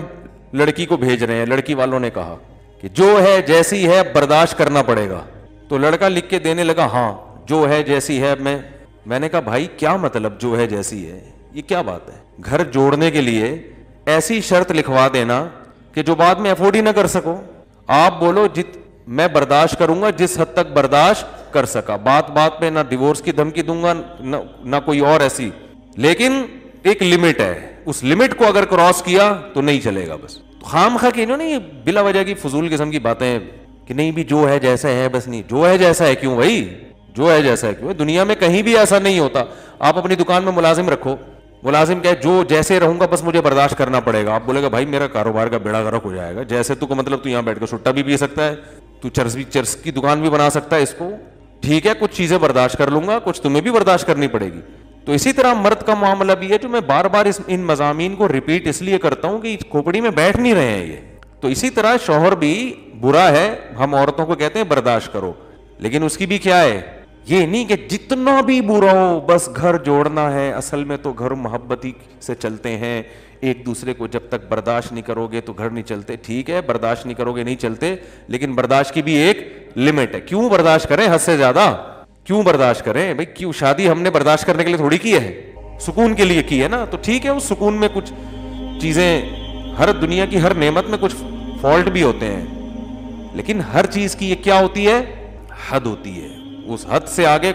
لڑکی کو بھیج رہے ہیں. لڑکی والوں نے کہا کہ جو ہے جیسی ہے برداشت کرنا پڑے گا. تو لڑکا لکھ کے دینے لگا, ہاں جو ہے جیسی ہے. میں نے کہا بھائی کیا مطلب جو ہے جیسی ہے, یہ کیا بات ہے؟ گھر جوڑنے کے لیے ایسی شرط لکھوا دینا کہ جو بعد میں افورڈ ہی نہ کر سکو. آپ بولو میں برداشت کروں گا جس حد تک برداشت کر سکا, بات بات پہ نہ ڈیورس کی دھمکی دوں گا نہ کوئی اور ایسی, لیکن ایک لمٹ ہے, اس لمٹ کو اگر کراس کیا تو نہیں چلے گا. بس خام خواہ کہ انہوں نے یہ بلا وجہ کی فضول قسم کی باتیں کہ نہیں بھی جو ہے جیسا ہے, بس نہیں جو ہے جیسا ہے کیوں بھائی, جو ہے جیسا ہے کیوں. دنیا میں کہیں بھی ایسا نہیں ہوتا. آپ اپنی دکان میں ملازم رکھو, ملازم کہے جو جیسے رہوں گا بس مجھے برداشت کرنا پڑے گا. آپ بولے گا بھائی میرا کاروبار کا بیڑا غرق ہو جائے گا. جیسے تو مطلب تو یہاں بیٹھ کر سٹا بھی پی سکتا ہے, تو چرس کی دکان بھی بنا سکتا ہے اس کو, ٹھیک ہے کچھ چیزیں برداشت کر لوں گا, کچھ تمہیں بھی برداشت کرنی پڑے گی. تو اسی طرح مرد کا معاملہ بھی ہے, جو میں بار بار ان مضامین کو ریپیٹ اس لیے کرتا ہوں کہ کھوپڑی میں بیٹھ نہیں رہے ہیں یہ. تو اسی طرح شوہر بھی برا ہے, ہم عورتوں کو کہتے ہیں برداشت کرو, لیکن اس کی بھی کیا ہے, یہ نہیں کہ جتنا بھی برا ہو بس گھر جوڑنا ہے. اصل میں تو گھر محبتی سے چلتے ہیں, ایک دوسرے کو جب تک برداشت نہیں کرو گے تو گھر نہیں چلتے. ٹھیک ہے برداشت نہیں کرو گے نہیں چلتے, لیکن برداشت کی بھی ایک لمٹ ہے. کیوں برداشت کریں حد سے زیادہ, کیوں برداشت کریں بھائی, کیوں شادی ہم نے برداشت کرنے کے لیے تھوڑی کی ہے, سکون کے لیے کی ہے نا. تو ٹھیک ہے اس سکون میں کچھ چیزیں, ہر دنیا کی ہر نعمت میں کچھ فالٹ بھی ہوتے ہیں, لیکن ہر چیز کی یہ کیا ہوتی ہے, حد ہوتی ہے. اس حد سے آگے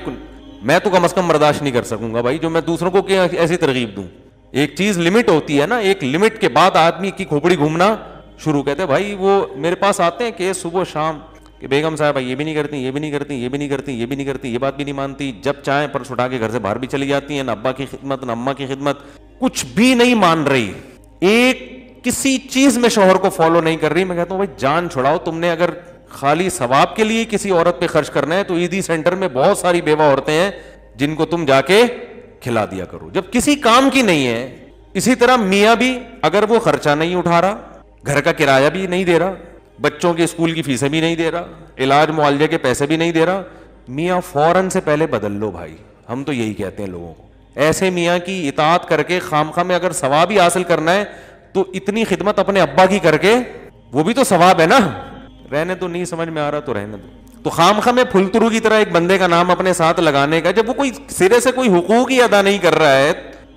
میں تو کم از کم برداشت نہیں کر سکوں گا بھائی, جو میں دوسروں کو کیا ایسی ترغیب دوں. ایک چیز لمٹ ہوتی ہے نا, ایک لمٹ کے بعد آدمی کی کھوپڑی گھومنا شروع. کہتے ہیں بھائی وہ میرے پاس آتے ہیں کہ صبح شام کہ بیگم صاحب یہ بھی نہیں کرتی, یہ بھی نہیں کرتی, یہ بھی نہیں کرتی, یہ بھی نہیں کرتی, یہ بات بھی نہیں مانتی, جب چاہیں پرس اٹھا کے گھر سے باہر بھی چلی جاتی ہیں, نہ ابا کی خدمت نہ اماں کی خدمت, کچھ بھی نہیں مان رہی, ایک کسی چیز میں شوہر کو فالو نہیں کر رہی. میں کہتا ہوں بھائی جان چھڑاؤ, تم نے اگر خالی ثواب کے لیے کسی عورت پہ خرچ کرنا ہے تو عیدی سینٹر میں بہت ساری بیوہ عورتیں ہیں جن کو تم جا کے کھلا دیا کرو, جب کسی کام کی نہیں ہے. اسی طرح میاں بھی اگر وہ خرچہ نہیں اٹھا رہا, گھر کا کرایہ بھی نہیں دے رہا, بچوں کے اسکول کی فیسیں بھی نہیں دے رہا, علاج معالجے کے پیسے بھی نہیں دے رہا, میاں فوراً سے پہلے بدل لو بھائی. ہم تو یہی کہتے ہیں لوگوں کو, ایسے میاں کی اطاعت کر کے خامخواہ میں اگر ثواب ہی حاصل کرنا ہے تو اتنی خدمت اپنے ابا کی کر کے, وہ بھی تو ثواب ہے نا. رہنے تو نہیں سمجھ میں آ رہا تو رہنے دو. تو خامخواہ میں پھلترو کی طرح ایک بندے کا نام اپنے ساتھ لگانے کا, جب وہ کوئی سرے سے کوئی حقوق ہی ادا نہیں کر رہا ہے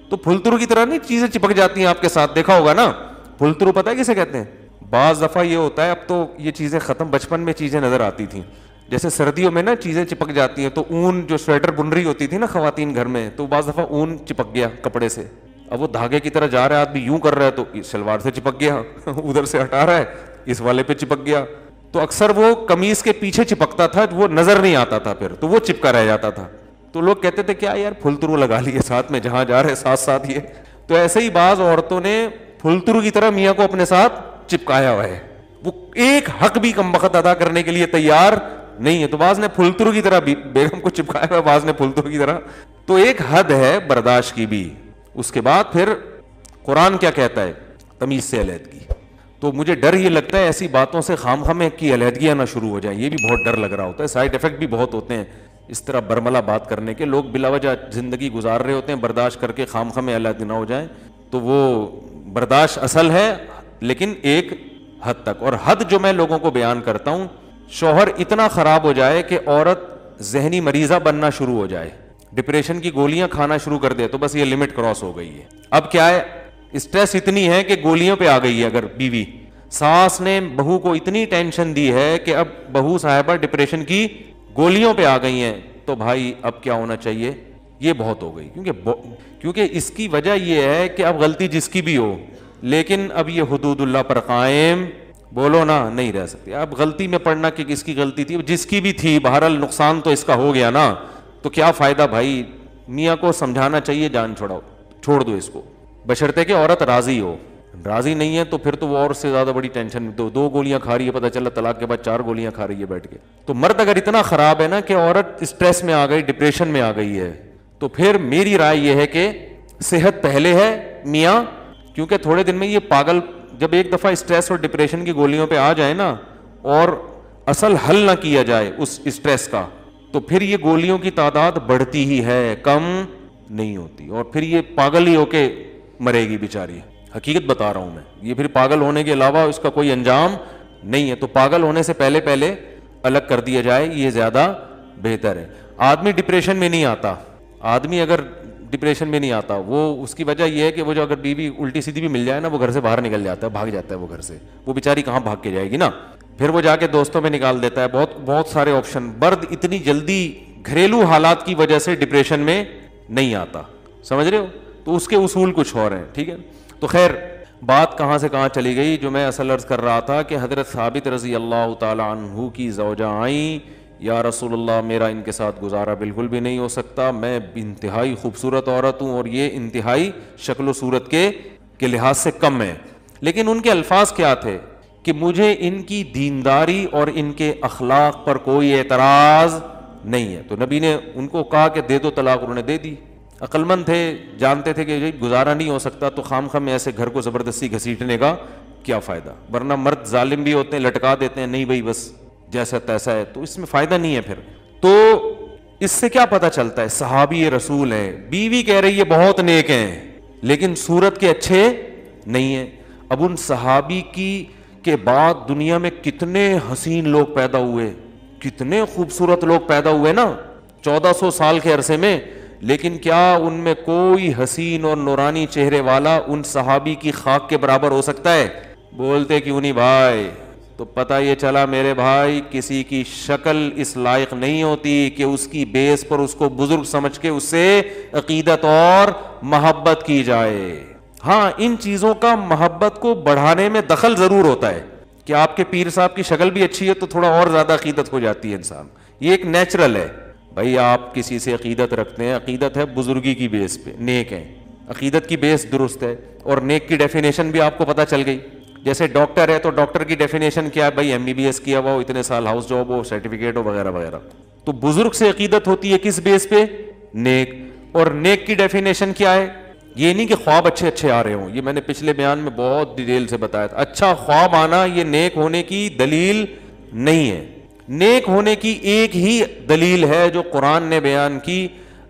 تو پھلترو کی طرح نہیں چیزیں چپک جاتی ہیں آپ کے ساتھ. دیکھا ہوگا نا پھلترو, پتہ ہے کسے کہتے ہیں؟ بعض دفعہ یہ ہوتا ہے, اب تو یہ چیزیں ختم, بچپن میں چیزیں نظر آتی تھیں, جیسے سردیوں میں نا چیزیں چپک جاتی ہیں, تو اون جو سویٹر بن رہی ہوتی تھی نا خواتین گھر میں, تو بعض دفعہ اون چپک گیا کپڑے سے, اب وہ دھاگے کی طرح جا رہا ہے آدمی, یوں کر رہا ہے تو شلوار سے چپک گیا, ادھر سے ہٹا رہا ہے اس والے پہ چپک گیا, تو اکثر وہ قمیص کے پیچھے چپکتا تھا, وہ نظر نہیں آتا تھا پھر, تو وہ چپکا رہ جاتا تھا. تو لوگ کہتے تھے کیا یار پھلترو لگا لیے ساتھ میں, جہاں جا رہے ساتھ ساتھ یہ. تو ایسے ہی بعض عورتوں نے پھلترو کی طرح میاں کو اپنے ساتھ چپکایا ہوا ہے, وہ ایک حق بھی کم وقت ادا کرنے کے لیے تیار نہیں ہے. تو بعض نے پھلترو کی طرح بیگم کو چپکایا ہوا, بعض نے پھلترو کی طرح. تو ایک حد ہے برداشت کی بھی. اس کے بعد پھر قرآن کیا کہتا ہے, تمیز سے علیحدگی. تو مجھے ڈر یہ لگتا ہے ایسی باتوں سے خام خامے کی علیحدگیاں نہ شروع ہو جائیں, یہ بھی بہت ڈر لگ رہا ہوتا ہے. سائڈ افیکٹ بھی بہت ہوتے ہیں اس طرح برملا بات کرنے کے. لوگ بلا وجہ زندگی گزار رہے ہوتے ہیں, برداشت کر کے خام خامے علیحدہ نہ ہو جائیں. تو وہ برداشت اصل ہے لیکن ایک حد تک. اور حد جو میں لوگوں کو بیان کرتا ہوں, شوہر اتنا خراب ہو جائے کہ عورت ذہنی مریضہ بننا شروع ہو جائے, ڈپریشن کی گولیاں کھانا شروع کر دے, تو بس یہ لمٹ کراس ہو گئی ہے. اب کیا ہے, اسٹریس اتنی ہے کہ گولیوں پہ آ گئی ہے. اگر بیوی, ساس نے بہو کو اتنی ٹینشن دی ہے کہ اب بہو صاحبہ ڈپریشن کی گولیوں پہ آ گئی ہیں, تو بھائی اب کیا ہونا چاہیے, یہ بہت ہو گئی. کیونکہ اس کی وجہ یہ ہے کہ اب غلطی جس کی بھی ہو, لیکن اب یہ حدود اللہ پر قائم بولو نا نہیں رہ سکتی. اب غلطی میں پڑھنا کہ کس کی غلطی تھی, جس کی بھی تھی, بہرحال نقصان تو اس کا ہو گیا نا, تو کیا فائدہ بھائی. میاں کو سمجھانا چاہیے جان چھوڑ دو اس کو, بشرطے کہ عورت راضی ہو. راضی نہیں ہے تو پھر تو وہ اور سے زیادہ بڑی ٹینشن. دو گولیاں کھا رہی ہے, پتہ چلا طلاق کے بعد 4 گولیاں کھا رہی ہے بیٹھ کے. تو مرد اگر اتنا خراب ہے نا کہ عورت اسٹریس میں آ گئی, ڈپریشن میں آ گئی ہے, تو پھر میری رائے یہ ہے کہ صحت پہلے ہے میاں. کیونکہ تھوڑے دن میں یہ پاگل جب ایک دفعہ اسٹریس اور ڈپریشن کی گولیوں پہ آ جائے نا, اور اصل حل نہ کیا جائے اس اسٹریس کا, تو پھر یہ گولیوں کی تعداد بڑھتی ہی ہے, کم نہیں ہوتی, اور پھر یہ پاگل ہی ہو کے مرے گی بیچاری. حقیقت بتا رہا ہوں میں, یہ پھر پاگل ہونے کے علاوہ اس کا کوئی انجام نہیں ہے. تو پاگل ہونے سے پہلے الگ کر دیا جائے, یہ زیادہ بہتر ہے. آدمی ڈپریشن میں نہیں آتا, آدمی اگر ڈپریشن میں نہیں آتا, وہ اس کی وجہ یہ ہے کہ وہ جو اگر بیوی الٹی سیدھی بھی مل جائے نا, وہ گھر سے باہر نکل جاتا ہے, بھاگ جاتا ہے وہ گھر سے. وہ بیچاری کہاں بھاگ کے جائے گی نا, پھر وہ جا کے دوستوں میں نکال دیتا ہے. بہت سارے آپشن. مرد اتنی جلدی گھریلو حالات کی وجہ سے ڈپریشن میں نہیں آتا, سمجھ رہے ہو. تو اس کے اصول کچھ اور ہیں, ٹھیک ہے. تو خیر بات کہاں سے کہاں چلی گئی. جو میں اصل عرض کر رہا تھا کہ حضرت ثابت رضی اللہ تعالی عنہ کی زوجہ آئیں, یا رسول اللہ میرا ان کے ساتھ گزارا بالکل بھی نہیں ہو سکتا, میں انتہائی خوبصورت عورت ہوں اور یہ انتہائی شکل و صورت کے لحاظ سے کم ہے. لیکن ان کے الفاظ کیا تھے کہ مجھے ان کی دینداری اور ان کے اخلاق پر کوئی اعتراض نہیں ہے. تو نبی نے ان کو کہا کہ دے دو طلاق, انہوں نے دے دی. عقل مند تھے, جانتے تھے کہ گزارا نہیں ہو سکتا, تو خام خام ایسے گھر کو زبردستی گھسیٹنے کا کیا فائدہ. ورنہ مرد ظالم بھی ہوتے ہیں, لٹکا دیتے ہیں, نہیں بھائی بس جیسا تیسا ہے, تو اس میں فائدہ نہیں ہے پھر. تو اس سے کیا پتہ چلتا ہے, صحابی رسول ہے, بیوی کہہ رہی ہے بہت نیک ہیں لیکن صورت کے اچھے نہیں ہیں. اب ان صحابی کے بعد دنیا میں کتنے حسین لوگ پیدا ہوئے, کتنے خوبصورت لوگ پیدا ہوئے نا 1400 سال کے عرصے میں, لیکن کیا ان میں کوئی حسین اور نورانی چہرے والا ان صحابی کی خاک کے برابر ہو سکتا ہے؟ بولتے کیوں نہیں بھائی. تو پتہ یہ چلا میرے بھائی, کسی کی شکل اس لائق نہیں ہوتی کہ اس کی بیس پر اس کو بزرگ سمجھ کے اس سے عقیدت اور محبت کی جائے. ہاں ان چیزوں کا محبت کو بڑھانے میں دخل ضرور ہوتا ہے کہ آپ کے پیر صاحب کی شکل بھی اچھی ہے تو تھوڑا اور زیادہ عقیدت ہو جاتی ہے انسان, یہ ایک نیچرل ہے. بھائی آپ کسی سے عقیدت رکھتے ہیں, عقیدت ہے بزرگی کی بیس پہ, نیک ہیں, عقیدت کی بیس درست ہے. اور نیک کی ڈیفینیشن بھی آپ کو پتہ چل گئی. جیسے ڈاکٹر ہے تو ڈاکٹر کی ڈیفینیشن کیا ہے, بھائی MBBS کیا ہوا ہو, اتنے سال ہاؤس جاب ہو, سرٹیفکیٹ ہو, وغیرہ وغیرہ. تو بزرگ سے عقیدت ہوتی ہے کس بیس پہ, نیک. اور نیک کی ڈیفینیشن کیا ہے, یہ نہیں کہ خواب اچھے اچھے آ رہے ہوں, یہ میں نے پچھلے بیان میں بہت ڈیٹیل سے بتایا تھا. اچھا خواب آنا یہ نیک ہونے کی دلیل نہیں ہے. نیک ہونے کی ایک ہی دلیل ہے جو قرآن نے بیان کی,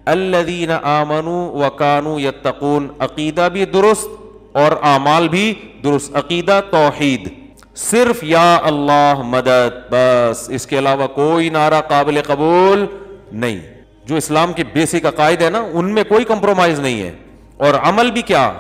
الذین آمنوا وکانوا یتقون. عقیدہ بھی درست اور اعمال بھی درست. عقیدہ توحید, صرف یا اللہ مدد, بس, اس کے علاوہ کوئی نعرہ قابل قبول نہیں. جو اسلام کے بیسک عقائد ہے نا ان میں کوئی کمپرومائز نہیں ہے. اور عمل بھی کیا,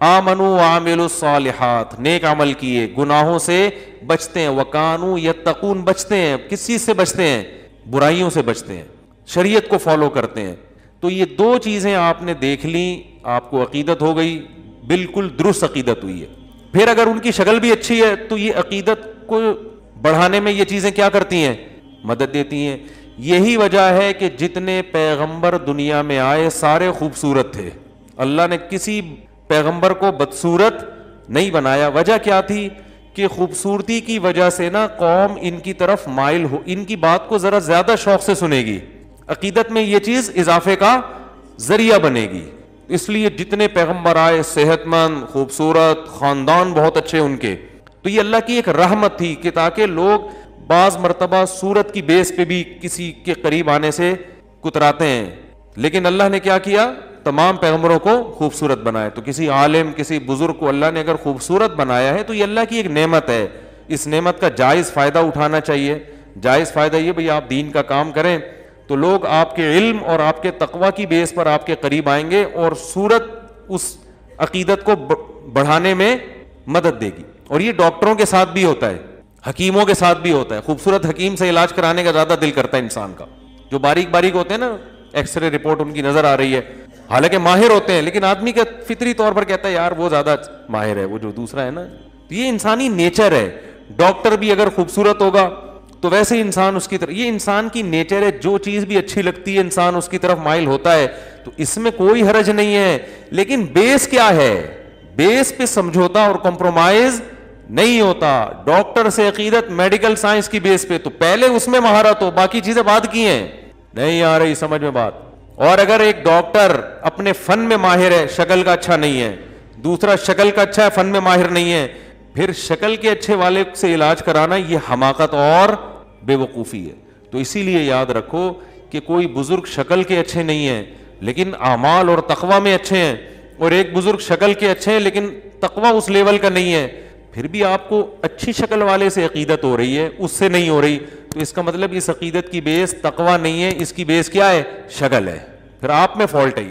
آمنوا وعملوا الصالحات, نیک عمل کیے, گناہوں سے بچتے ہیں, وکانوا یتقون, بچتے ہیں. کس چیز سے بچتے ہیں, برائیوں سے بچتے ہیں, شریعت کو فالو کرتے ہیں. تو یہ دو چیزیں آپ نے دیکھ لیں, آپ کو عقیدت ہو گئی, بالکل درست عقیدت ہوئی ہے. پھر اگر ان کی شکل بھی اچھی ہے تو یہ عقیدت کو بڑھانے میں یہ چیزیں کیا کرتی ہیں, مدد دیتی ہیں. یہی وجہ ہے کہ جتنے پیغمبر دنیا میں آئے سارے خوبصورت تھے, اللہ نے کسی پیغمبر کو بدصورت نہیں بنایا. وجہ کیا تھی کہ خوبصورتی کی وجہ سے نا قوم ان کی طرف مائل ہو, ان کی بات کو ذرا زیادہ شوق سے سنے گی, عقیدت میں یہ چیز اضافے کا ذریعہ بنے گی. اس لیے جتنے پیغمبر آئے صحت مند, خوبصورت, خاندان بہت اچھے ان کے. تو یہ اللہ کی ایک رحمت تھی کہ تاکہ لوگ بعض مرتبہ صورت کی بیس پہ بھی کسی کے قریب آنے سے کتراتے ہیں, لیکن اللہ نے کیا کیا, تمام پیغمبروں کو خوبصورت بنایا. تو کسی عالم, کسی بزرگ کو اللہ نے اگر خوبصورت بنایا ہے تو یہ اللہ کی ایک نعمت ہے. اس نعمت کا جائز فائدہ اٹھانا چاہیے. جائز فائدہ یہ بھئی آپ دین کا کام کریں تو لوگ آپ کے علم اور آپ کے تقوی کی بیس پر آپ کے قریب آئیں گے, اور صورت اس عقیدت کو بڑھانے میں مدد دے گی. اور یہ ڈاکٹروں کے ساتھ بھی ہوتا ہے, حکیموں کے ساتھ بھی ہوتا ہے. خوبصورت حکیم سے علاج کرانے کا زیادہ دل کرتا ہے انسان کا. جو باریک باریک ہوتے ہیں نا, ایکس رے رپورٹ ان کی نظر آ رہی ہے, حالانکہ ماہر ہوتے ہیں, لیکن آدمی کا فطری طور پر کہتا ہے یار وہ زیادہ ماہر ہے, وہ جو دوسرا ہے نا. یہ انسانی نیچر ہے. ڈاکٹر بھی اگر خوبصورت ہوگا تو ویسے انسان اس کی طرف, یہ انسان کی نیچر ہے, جو چیز بھی اچھی لگتی ہے انسان اس کی طرف مائل ہوتا ہے. تو اس میں کوئی حرج نہیں ہے, لیکن بیس کیا ہے, بیس پہ سمجھوتا اور کمپرومائز نہیں ہوتا. ڈاکٹر سے عقیدت میڈیکل سائنس کی بیس پہ, تو پہلے اس میں مہارت ہو, باقی چیزیں بعد کی ہیں. نہیں آ رہی سمجھ میں بات. اور اگر ایک ڈاکٹر اپنے فن میں ماہر ہے, شکل کا اچھا نہیں ہے, دوسرا شکل کا اچھا ہے فن میں ماہر نہیں ہے, پھر شکل کے اچھے والے سے علاج کرانا یہ حماقت اور بے وقوفی ہے. تو اسی لیے یاد رکھو کہ کوئی بزرگ شکل کے اچھے نہیں ہیں لیکن اعمال اور تقوی میں اچھے ہیں, اور ایک بزرگ شکل کے اچھے ہیں لیکن تقوی اس لیول کا نہیں ہے. پھر بھی آپ کو اچھی شکل والے سے عقیدت ہو رہی ہے, اس سے نہیں ہو رہی, تو اس کا مطلب اس عقیدت کی بیس تقوی نہیں ہے, اس کی بیس کیا ہے, شکل ہے. پھر آپ میں فالٹ ہے.